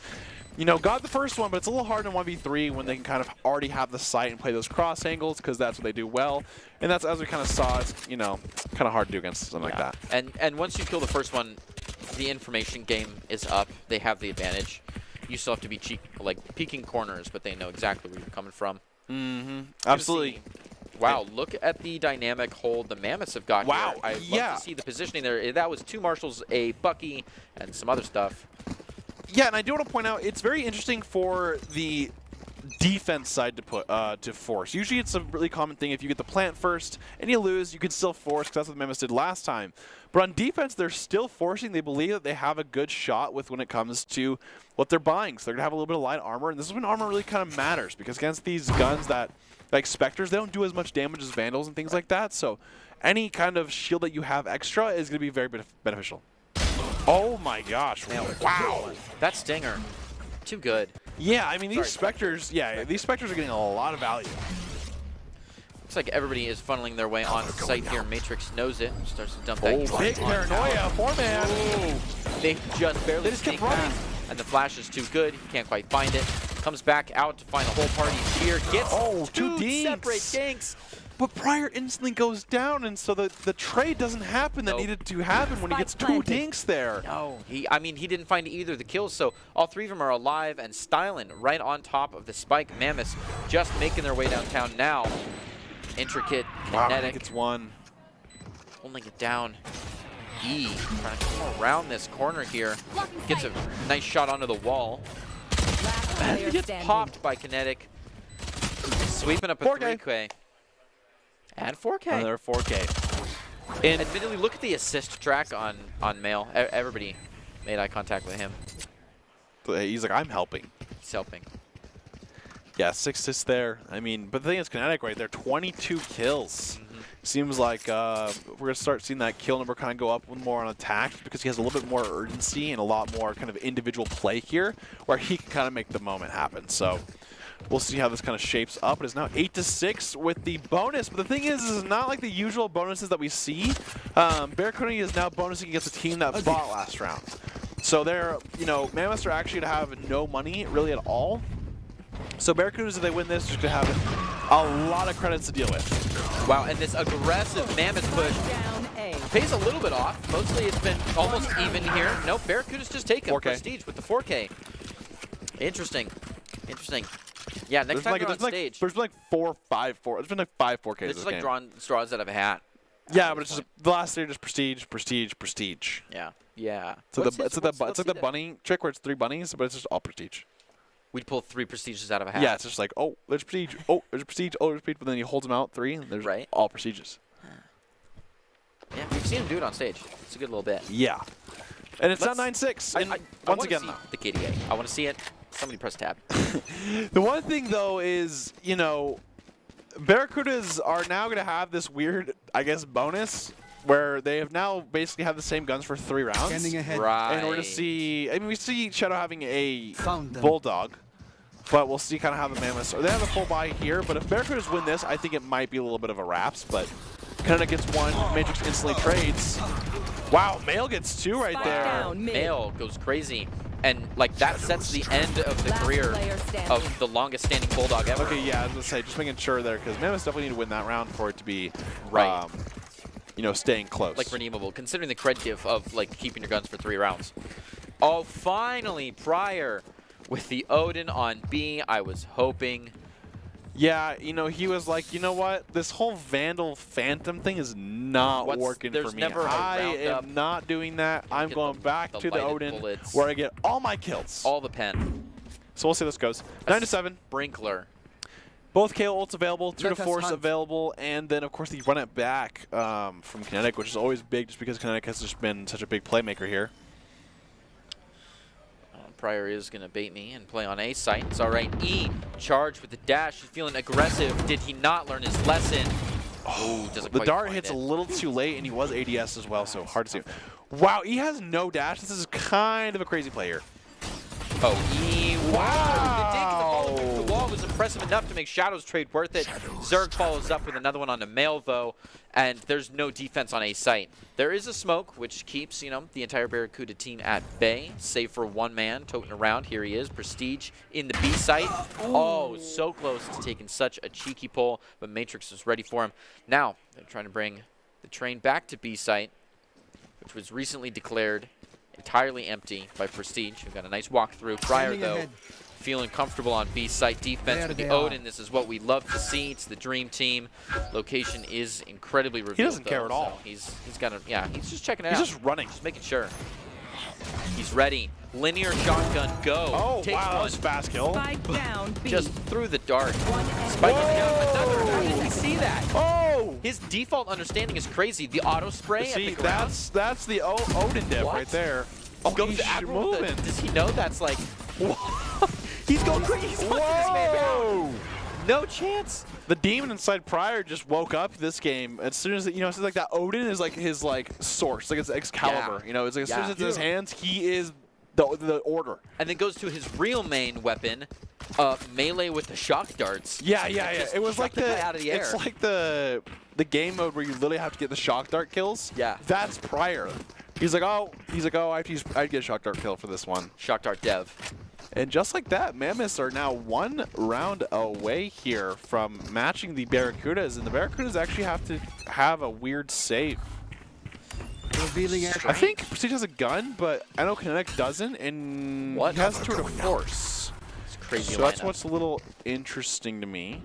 you know, got the first one, but it's a little hard in 1v3 when they can kind of already have the sight and play those cross angles, because that's what they do well. And that's, as we kind of saw, it's, you know, kind of hard to do against something like that. And once you kill the first one, the information game is up. They have the advantage. You still have to be peeking corners, but they know exactly where you're coming from. Absolutely. Wow, look at the dynamic hold the Mammoths have got Wow, here. I love to see the positioning there. That was 2 Marshals, a Bucky, and some other stuff. Yeah, and I do want to point out, it's very interesting for the defense side to force. Usually it's a really common thing. If you get the plant first and you lose, you can still force, because that's what the Mammoths did last time. But on defense, they're still forcing. They believe that they have a good shot with when it comes to what they're buying. So they're going to have a little bit of light armor, and this is when armor really kind of matters, because against these guns that, like Spectres, they don't do as much damage as Vandals and things like that. So any kind of shield that you have extra is going to be very beneficial. Oh my gosh. Wow. That Stinger, too good. Yeah, I mean, these Spectres, these Spectres are getting a lot of value. Looks like everybody is funneling their way on site here. Matrix knows it. Starts to dump that. Big paranoia, 4-man. They just barely They just kept sneak running. past. And the flash is too good. He can't quite find it. Comes back out to find the whole party here. Gets two dinks. separate dinks. But Pryor instantly goes down, and so the trade doesn't happen that needed to happen when he gets 2 dinks there. No, I mean, he didn't find either of the kills, so all 3 of them are alive and styling right on top of the spike. Mammoths just making their way downtown now. Intricate, Wow, kinetic. it's 1. Holding it down. E trying to come around this corner here. Gets a nice shot onto the wall. And he gets popped by kinetic. Sweeping up a 3K. And 4K. Another 4K. And admittedly, look at the assist track on Mail. Everybody made eye contact with him. He's like, I'm helping. He's helping. Yeah, 6 assists there. I mean, but the thing is, kinetic right there, 22 kills. Seems like we're going to start seeing that kill number kind of go up more on attack, because he has a little bit more urgency and a lot more kind of individual play here, where he can kind of make the moment happen. So we'll see how this kind of shapes up. It is now 8-6 with the bonus. But the thing is, this is not like the usual bonuses that we see. Barracuda is now bonusing against a team that fought last round. So they're, Mammoths are actually going to have no money really at all. So Barracudas, if they win this, are going to have a lot of credits to deal with. Wow, and this aggressive Mammoth push pays a little bit off. Mostly it's been almost even here. Nope, Barracuda's just taking 4K. Prestige with the 4K. Interesting. Interesting. Yeah, next time you're on stage. There's been like 4, 5, 4. There's been like 5 4Ks. It's like drawing straws out of a hat. Yeah, but it's just the last stage is prestige, prestige, prestige. Yeah, yeah. So it's like the bunny trick where it's 3 bunnies, but it's just all prestige. We'd pull 3 prestiges out of a hat. Yeah, it's just like, oh, there's prestige, oh, there's prestige, oh, there's prestige, but then he holds them out 3, and there's all prestiges. Yeah, we've seen him do it on stage. It's a good little bit. Yeah. And it's now 9-6. Once again, though. The KDA. I want to see it. Somebody press tab. The one thing, though, is, Barracudas are now going to have this weird, I guess, bonus where they have now basically had the same guns for 3 rounds. Standing ahead. Right. And we're going to see, we see Shadow having a Bulldog, but we'll see kind of how the Mammoths are. They have a full buy here, but if Barracudas win this, I think it might be a little bit of a wraps, but Kinetic gets 1, Matrix instantly trades. Wow, Mail gets 2 right there. Mail goes crazy. And, that sets the end of the career of the longest standing Bulldog ever. Okay, yeah, I was going to say, just making sure there, because Mammoths definitely need to win that round for it to be, staying close. Redeemable, considering the cred give of, keeping your guns for 3 rounds. Oh, finally, Pryor with the Odin on B. I was hoping. Yeah, he was like, you know what? This whole Vandal Phantom thing is not working for me. I am not doing that. I'm going back to the Odin where I get all my kills. All the pen. So we'll see how this goes. 9-7. Sprinkler. Both KO ults available, 2 to Force available, and then, of course, the run it back from Kinetic, which is always big just because Kinetic has just been such a big playmaker here. Pryor is going to bait me and play on A site. It's all right. E charged with the dash. He's feeling aggressive. Did he not learn his lesson? Oh, doesn't the quite dart find hits it. a little too late, and he was ADS as well, so hard to see. Wow, E has no dash. This is kind of a crazy play here. Oh, E. Wow. The dig to follow through the wall was impressive enough to make Shadow's trade worth it. Zerg follows up with another one on the Mail, though, and there's no defense on A site. There is a smoke, which keeps, the entire Barracuda team at bay, save for 1 man toting around. Here he is, Prestige in the B site. Oh, so close to taking such a cheeky pull, but Matrix is ready for him. Now, they're trying to bring the train back to B site, which was recently declared entirely empty by Prestige. We've got a nice walkthrough. Pryor, though, feeling comfortable on B site defense with the Odin. This is what we love to see. It's the dream team. Location is incredibly revealed. He doesn't care at all. So he's got a, yeah, he's just checking it out. He's just running. Just making sure. He's ready. Linear shotgun, go. Oh, Takes wow, that one. was fast kill. Spike down. B. Just through the dart. Spiking down another. How did he see that? Oh! His default understanding is crazy. The auto spray See, at the ground. that's the Odin dip right there. Oh, Goes he's to Admiral with moving. does he know that's like... He's going crazy. He's hunting this man down. No chance. The demon inside Pryor just woke up this game as soon as it, it's like that Odin is like his source, like it's Excalibur. Yeah. It's like as soon as it's in his hands, he is the order. And then goes to his real main weapon, melee with the shock darts. Yeah. It was like guy out of the air. It's like the game mode where you literally have to get the shock dart kills. Yeah. That's Pryor. He's like, I have to I'd get a shock dart kill for this one. Shock dart dev. And just like that, Mammoths are now 1 round away here from matching the Barracudas, and the Barracudas actually have to have a weird save. I think Prestige has a gun, but I know Kinetic doesn't, and he has Tour de Force. It's crazy. So that's what's a little interesting to me.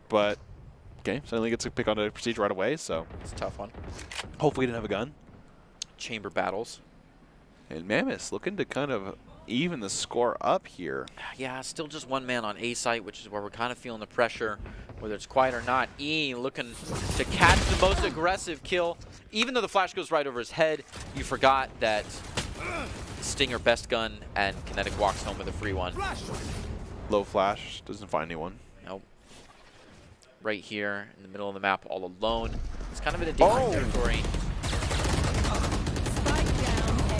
But, okay, suddenly gets a pick on a Prestige right away, so. It's a tough one. Hopefully he didn't have a gun. Chamber battles. And Mammoths looking to kind of even the score up here. Yeah, still just one man on A site, which is where we're kind of feeling the pressure, whether it's quiet or not. E looking to catch the most aggressive kill. Even though the flash goes right over his head, you forgot that Stinger best gun and Kinetic walks home with a free one. Low flash, doesn't find anyone. Nope. Right here in the middle of the map, all alone. It's kind of in a different territory.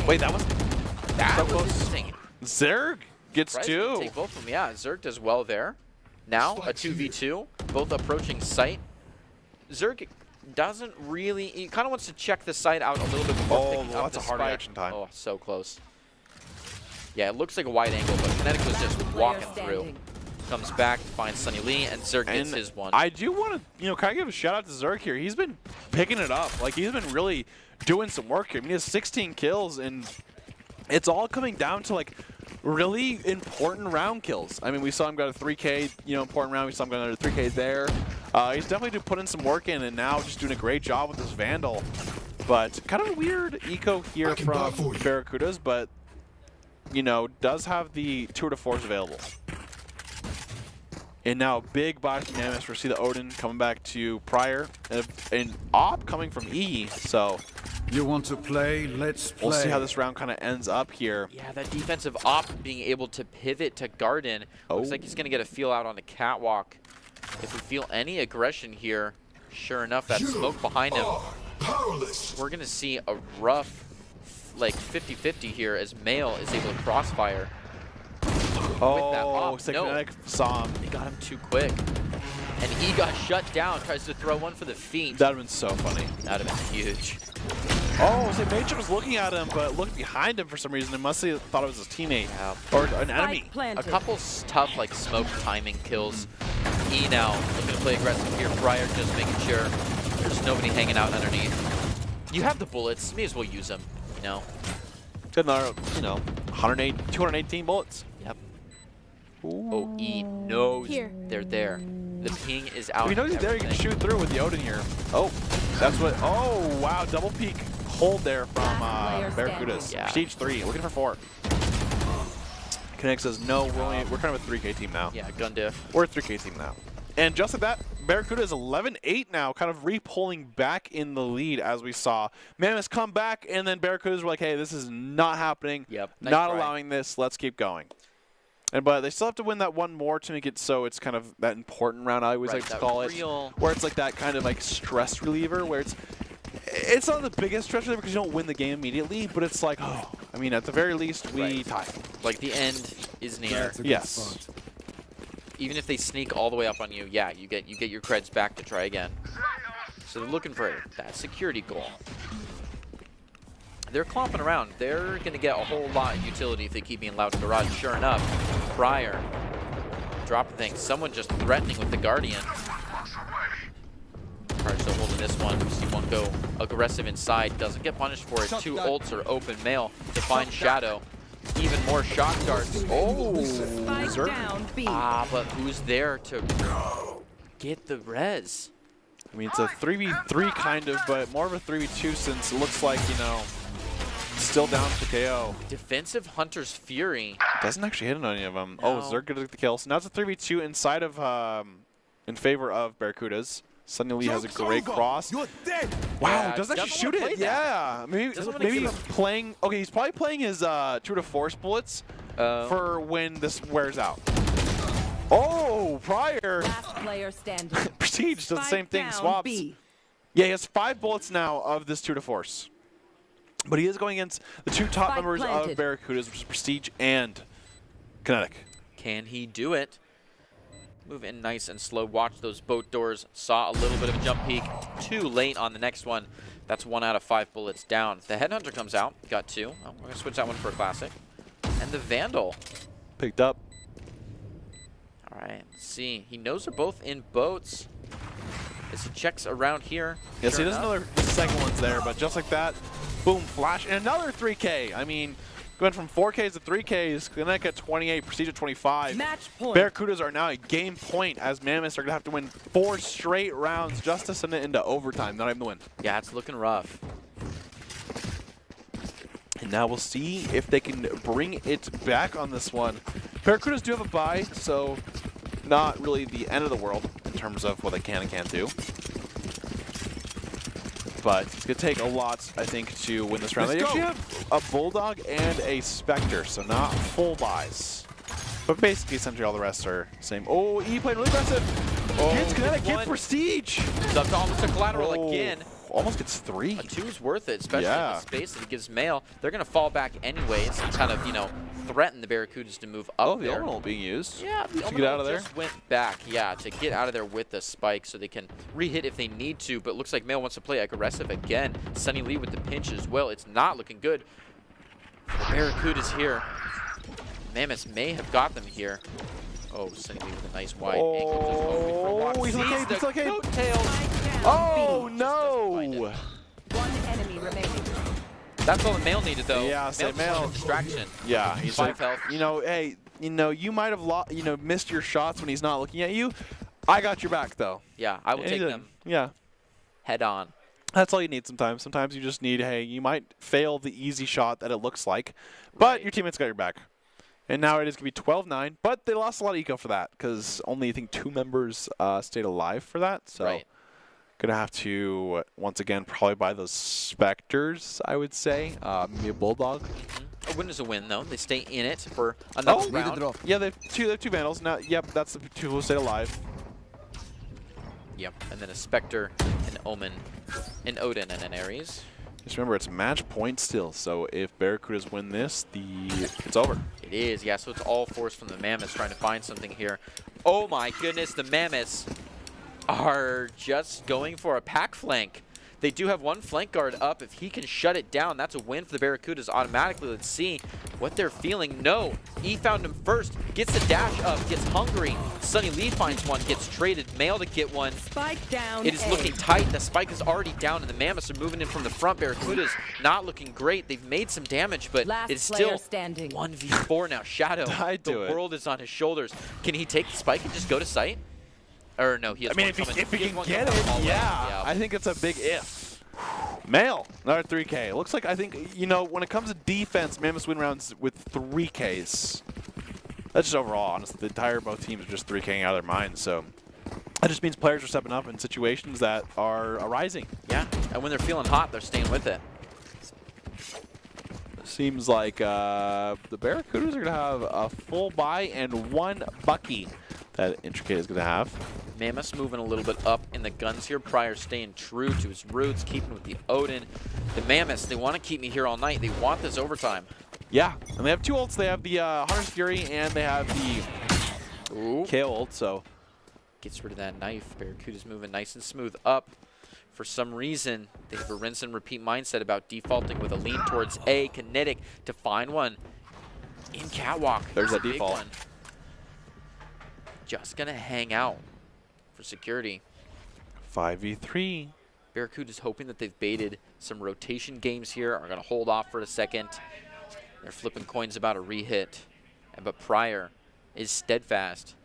Wait, that was so close. Interesting. Zerg gets two. Take both of them. Yeah, Zerg does well there. Now a 2v2, both approaching site. Zerg doesn't really. He kind of wants to check the site out a little bit before picking up that's the a hard spike. reaction time. Oh, so close. Yeah, it looks like a wide angle, but Kinetic was just walking through. Comes back, finds Sunny Lee, and Zerg gets his one. I do want to, kind of give a shout out to Zerg here. He's been picking it up. Like, he's been really doing some work here. I mean, he has 16 kills, and it's all coming down to, like, really important round kills. I mean, we saw him got a 3K, important round. We saw him got another 3K there. He's definitely putting some work in, and now just doing a great job with this Vandal. But kind of a weird eco here from Barracudas, but, does have the Tour de Force available. And now big buy from Mammoths. We see the Odin coming back to Pryor, and Op coming from E. So you want to play? Let's play. We'll see how this round kind of ends up here. Yeah, that defensive Op being able to pivot to Garden. Looks like he's going to get a feel out on the catwalk. If we feel any aggression here, sure enough, that smoke behind him. We're going to see a rough, like 50-50 here as Mail is able to crossfire. Oh, Kinetic saw him. They got him too quick. And he got shut down. Tries to throw one for the feet. That would have been so funny. That would have been huge. Oh, so Matrix was looking at him, but looked behind him for some reason. It must have thought it was his teammate or an enemy. A couple tough, like, smoke timing kills. E now looking to play aggressive here. Pryor just making sure there's nobody hanging out underneath. You have the bullets. May as well use them, Good another, 218 bullets. Yep. Ooh. Oh, E knows they're there. The ping is out. He knows he's there. He can shoot through with the Odin here. Oh, that's what. Oh, wow. Double peek hold there from Barracudas. Yeah. Prestige 3, looking for 4. Kinetic says, no, we're kind of a 3K team now. Yeah, gun diff. We're a 3K team now. And just like that, Barracuda is 11-8 now, kind of re-pulling back in the lead as we saw. Mammoths come back, and then Barracudas were like, hey, this is not happening. Yep. Not allowing this. Let's keep going. But they still have to win that one more to make it so it's kind of that important round, I always like to call it. Where it's like that kind of like stress reliever where it's not the biggest stress reliever because you don't win the game immediately, but it's like, oh, I mean, at the very least, we tie. Like the end is near. Yes. Even if they sneak all the way up on you, yeah, you get your creds back to try again. So they're looking for that security goal. They're clomping around. They're going to get a whole lot of utility if they keep being loud in garage. Sure enough, Pryor dropping things. Someone just threatening with the Guardian. Pryor still holding this one. See one go aggressive inside. Doesn't get punished for it. 2 ults are open. Mail to find Shadow. even more shot darts. Oh, Spike down B. but who's there to get the res? I mean, it's a 3v3 kind of, but more of a 3v2 since it looks like, you know, still down to KO. Defensive Hunter's Fury. Doesn't actually hit on any of them. No. Oh, Zerg gets the kill. So now it's a 3v2 inside of, in favor of Barracudas. Sunny Lee has a great cross. Wow, Yeah, doesn't actually shoot wanna it. play Yeah, maybe he's playing. Okay, he's probably playing his true to force bullets for when this wears out. Oh, Prior. Last player standing. Prestige does the same thing. Down Swaps. B. Yeah, he has 5 bullets now of this true to force, but he is going against the 2 top Spike members planted. of Barracudas, which is Prestige and Kinetic. Can he do it? Move in nice and slow. Watch those boat doors. Saw a little bit of a jump peek. Too late on the next one. That's 1 out of 5 bullets down. The Headhunter comes out. Got 2. Oh, we're going to switch that one for a classic. And the Vandal. Picked up. All right, let's see. He knows they're both in boats. As he checks around here. Yeah, see, Sure there's enough. the second one's there, but just like that, boom, flash, and another 3K. I mean, going from 4Ks to 3Ks, Kinetic at 28, Prestige at 25. Match point. Barracudas are now at game point as Mammoths are going to have to win 4 straight rounds just to send it into overtime, not even the win. Yeah, it's looking rough. And now we'll see if they can bring it back on this one. Barracudas do have a bye, so not really the end of the world in terms of what they can and can't do. But it's going to take a lot, I think, to win this round. They actually have a Bulldog and a Spectre, so not full buys. But basically, essentially, all the rest are the same. Oh, he played really aggressive. Oh, gets Kinetic, gets Prestige. It's up to almost a collateral again. Almost gets 3. A 2's worth it, especially in Yeah. the space that he gives Mail. They're going to fall back anyways and kind of, you know, threaten the Barracudas to move up Oh, the there. Orbital being used. Yeah, the to get out of there. just went back, yeah, to get out of there with the spike so they can re-hit if they need to, but looks like Mail wants to play aggressive again. Sunny Lee with the pinch as well. It's not looking good for the Barracudas here. Mammoths may have got them here. Oh, Sunny Lee with a nice wide angle. Just hoping for a walk. he's okay, Sees the he's okay. coattails. Oh, Just doesn't no. find it. One enemy remaining. That's all the Mail needed, though. Yeah, say Mail just wanted Mail. a distraction. Yeah, he's 5 like, health. you know, hey, you know, you might have missed your shots when he's not looking at you. I got your back, though. Yeah, I will And take he them did. Yeah. head on. That's all you need sometimes. Sometimes you just need, hey, you might fail the easy shot that it looks like, but Right. your teammates got your back. And now it is going to be 12-9, but they lost a lot of eco for that because only, I think, 2 members stayed alive for that. So Right. going to have to, once again, probably buy those Spectres, I would say. Maybe a Bulldog. A win is a win, though. They stay in it for another Oh, round. yeah, they have two Vandals. Now, yep, that's the 2 who stayed alive. Yep, and then a Spectre, an Omen, an Odin, and an Ares. Just remember, it's match point still, so if Barracudas win this, it's over. It is, yeah, so it's all force from the Mammoths trying to find something here. Oh my goodness, the Mammoths are just going for a pack flank. They do have 1 flank guard up. If he can shut it down, that's a win for the Barracudas automatically. Let's see what they're feeling. No, E found him first, gets the dash up, gets hungry. Sunny Lee finds one, gets traded. Mail to get one. Spike down. It is looking tight. The spike is already down, and the Mammoths are moving in from the front. Barracudas not looking great. They've made some damage, but Last it's player still standing. 1v4 now. Shadow, I'd do the it. world is on his shoulders. Can he take the spike and just go to sight? Or no, he has I mean, one if he coming. can has one get coming it, all the way. yeah. I think it's a big if. Mail, another 3K. Looks like, I think, you know, when it comes to defense, Mammoths win rounds with 3Ks. That's just overall, honestly. The entire both teams are just 3King out of their minds, so that just means players are stepping up in situations that are arising. Yeah, and when they're feeling hot, they're staying with it. Seems like the Barracudas are going to have a full buy and 1 Bucky that Intricate is going to have. Mammoths moving a little bit up in the guns here. Prior staying true to his roots, keeping with the Odin. The Mammoths, they want to keep me here all night. They want this overtime. Yeah, and they have 2 ults. They have the Hunter's Fury and they have the KO ult, so Gets rid of that knife. Barracuda's moving nice and smooth up. For some reason, they have a rinse and repeat mindset about defaulting with a lean towards A. Kinetic to find one in Catwalk. There's a that big default. one. Just going to hang out for security. 5v3. Barracuda's hoping that they've baited some rotation games here. Are going to hold off for a second. They're flipping coins about a re-hit. But Pryor is steadfast.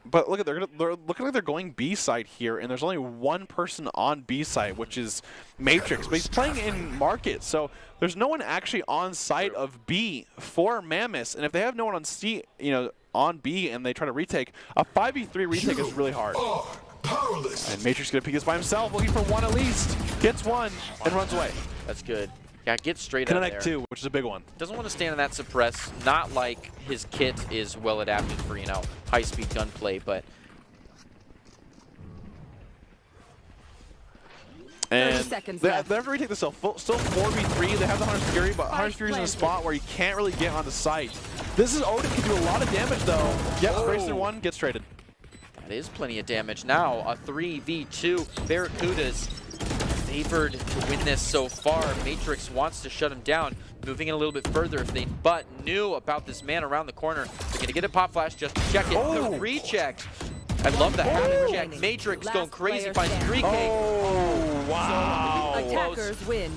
But look at they're looking like they're going B side here, and there's only one person on B side, which is Matrix. But he's playing in Market, so there's no one actually on site of B for Mammoth. And if they have no one on C, on B, and they try to retake, a 5v3 retake is really hard. And Matrix gonna pick this by himself, looking for one at least. Gets one and runs away. That's good. Yeah, get straight out there. Connect 2, which is a big one. Doesn't want to stand in that suppress. Not like his kit is well adapted for, high-speed gunplay, but... And 30 seconds they left. have to retake this still 4v3. They have the Hunter's Fury, but Hunter's Fury's in a spot where you can't really get on the site. This is Odin can do a lot of damage, though. Yep, Grayson 1 gets traded. That is plenty of damage. Now, a 3v2. Barracudas favored to win this so far. Matrix wants to shut him down, moving in a little bit further if they but knew about this man around the corner. They're gonna get a pop flash just to check it. The recheck. I love the habit check. Matrix going crazy, finds 3K. Oh, wow. Attackers win.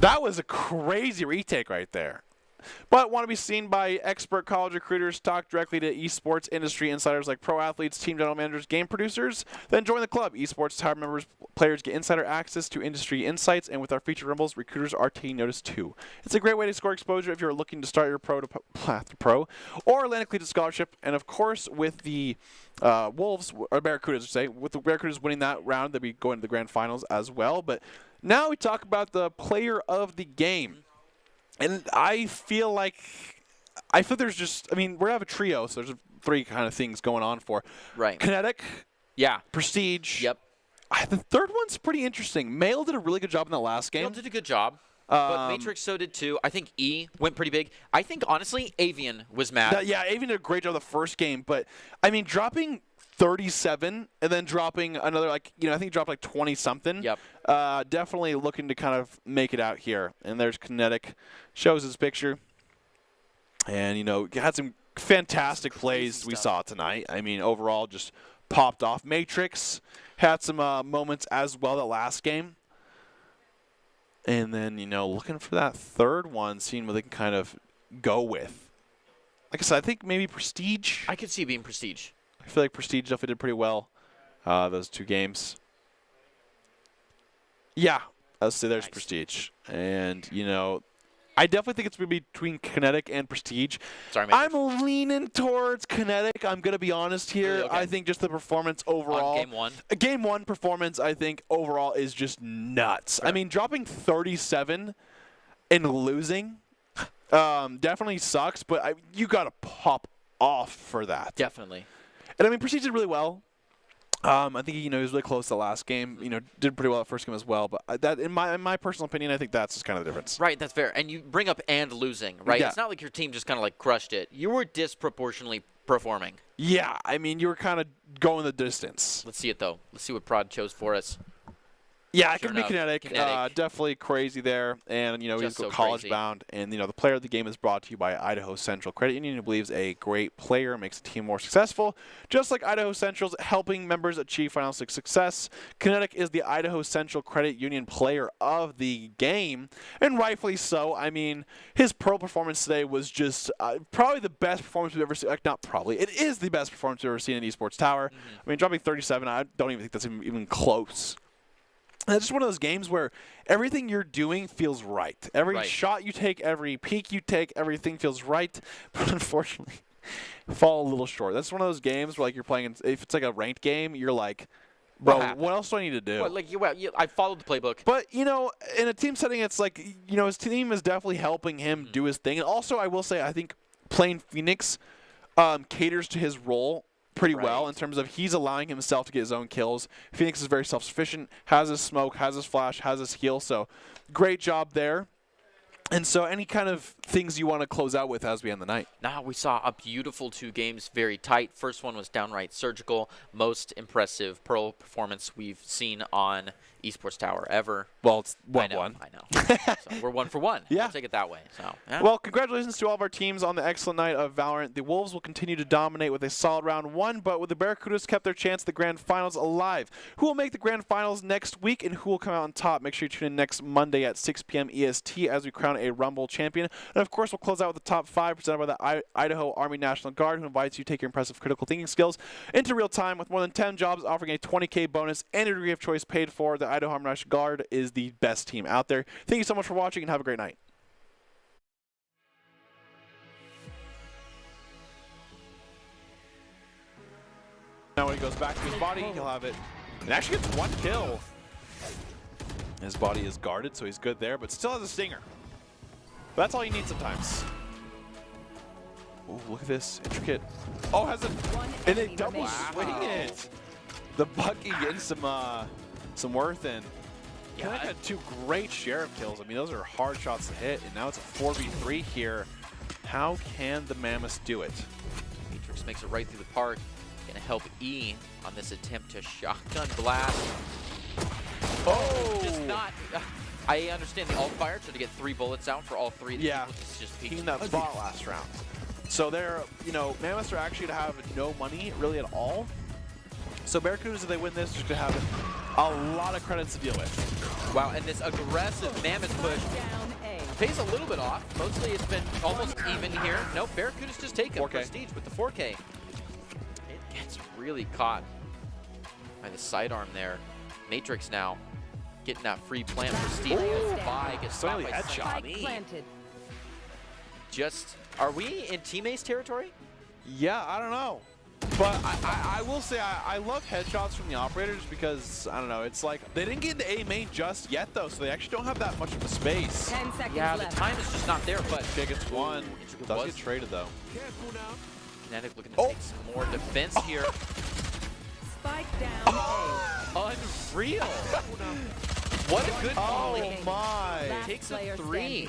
That was a crazy retake right there. But want to be seen by expert college recruiters, talk directly to esports industry insiders like pro athletes, team general managers, game producers, then join the club. Esports Tower members, players get insider access to industry insights, and with our featured rumbles, recruiters are taking notice too. It's a great way to score exposure if you're looking to start your path to pro or land a collegiate scholarship. And of course, with the Wolves, or Barracudas, I should say, with the Barracudas winning that round, they'll be going to the grand finals as well. But now we talk about the player of the game. And I feel there's just, we're going to have a trio, so there's 3 kind of things going on for. Right. Kinetic. Yeah. Prestige. Yep. The third one's pretty interesting. Mail did a really good job in that last game. Mail did a good job, but Matrix so did too. I think E went pretty big. I think, honestly, Avian was mad. Yeah, Avian did a great job the first game, but, dropping 37 and then dropping another, I think he dropped 20-something. Yep. Definitely looking to kind of make it out here. And there's Kinetic. Shows his picture. And, had some fantastic plays we saw tonight. Overall just popped off. Matrix had some moments as well that last game. And then, looking for that third one, seeing what they can kind of go with. Like I said, I think maybe Prestige. I could see it being Prestige. I feel like Prestige definitely did pretty well those 2 games. Yeah, let's say there's Prestige. And, I definitely think it's going to be between Kinetic and Prestige. Sorry, Matrix. I'm leaning towards Kinetic. I'm going to be honest here. Really? Okay. I think just the performance overall. On game 1? Game 1 performance, I think, overall is just nuts. Sure. Dropping 37 and losing definitely sucks, but you got to pop off for that. Definitely. And, Prestige did really well. I think he was really close to the last game. Did pretty well at first game as well. But that, in my personal opinion, I think that's just kind of the difference. Right, that's fair. And you bring up and losing, right? Yeah. It's not like your team just kind of crushed it. You were disproportionately performing. Yeah, you were kind of going the distance. Let's see it though. Let's see what Prod chose for us. Yeah, it Sure could be enough, Kinetic. Kinetic. Definitely crazy there. And, he's Just so college crazy. bound. And, the player of the game is brought to you by Idaho Central Credit Union, who believes a great player makes the team more successful. Just like Idaho Central's helping members achieve financial success, Kinetic is the Idaho Central Credit Union player of the game. And rightfully so. His Pearl performance today was just probably the best performance we've ever seen. Not probably. It is the best performance we've ever seen in Esports Tower. Dropping 37, I don't even think that's even close. And it's just one of those games where everything you're doing feels right. Every shot you take, every peek you take, everything feels right. But unfortunately, fall a little short. That's one of those games where you're playing, if it's a ranked game, you're like, bro, what else do I need to do? I followed the playbook. But, in a team setting, it's his team is definitely helping him do his thing. And also, I will say, I think playing Phoenix caters to his role pretty well in terms of he's allowing himself to get his own kills. Phoenix is very self-sufficient, has his smoke, has his flash, has his heal, so great job there. And so any kind of things you want to close out with as we end the night? Now we saw a beautiful 2 games, very tight. First one was downright surgical. Most impressive Pearl performance we've seen on Esports Tower ever. Well, it's 1-1. I know. So we're 1 for 1. Yeah. We'll take it that way. So, yeah. Well, congratulations to all of our teams on the excellent night of Valorant. The Wolves will continue to dominate with a solid round 1, but with the Barracudas kept their chance at the grand finals alive. Who will make the grand finals next week and who will come out on top? Make sure you tune in next Monday at 6 p.m. EST as we crown a Rumble champion. And of course, we'll close out with the top 5 presented by the Idaho Army National Guard, who invites you to take your impressive critical thinking skills into real time with more than 10 jobs offering a 20K bonus and a degree of choice paid for. The Idaho Army National Guard is the best team out there. Thank you so much for watching and have a great night. Now when he goes back to his body, he'll have it. And actually gets 1 kill. His body is guarded, so he's good there, but still has a stinger. But that's all you need sometimes. Ooh, look at this. Intricate. Oh, has a... And they double swing it. The Bucky getting some worth in. Yeah, I've had 2 great Sheriff kills. I mean, those are hard shots to hit, and now it's a 4v3 here. How can the Mammoths do it? Matrix makes it right through the park. Gonna help E on this attempt to shotgun blast. Oh! Just not. I understand the alt fire to get 3 bullets out for all 3. Yeah, just peeking that spot last round. So they're, you know, Mammoths are actually to have no money really at all. So Barracudas, if they win this, are going to have a lot of credits to deal with. Wow, and this aggressive Mammoth push pays a little bit off. Mostly it's been almost even here. Nope, Barracudas just take him. Prestige with the 4K. It gets really caught by the sidearm there. Matrix now getting that free plant. Prestige goes by, gets stopped by headshot. Just, are we in teammates territory? Yeah, I don't know. But I will say I love headshots from the operators because, I don't know, it's like, they didn't get into A main just yet though, so they actually don't have that much of a space. 10 seconds yeah, left. The time is just not there, but... Okay, gets 1. Does get traded though. Kinetic looking to take some more defense here. Spike down Unreal. What a good volley. Oh my. Takes a 3.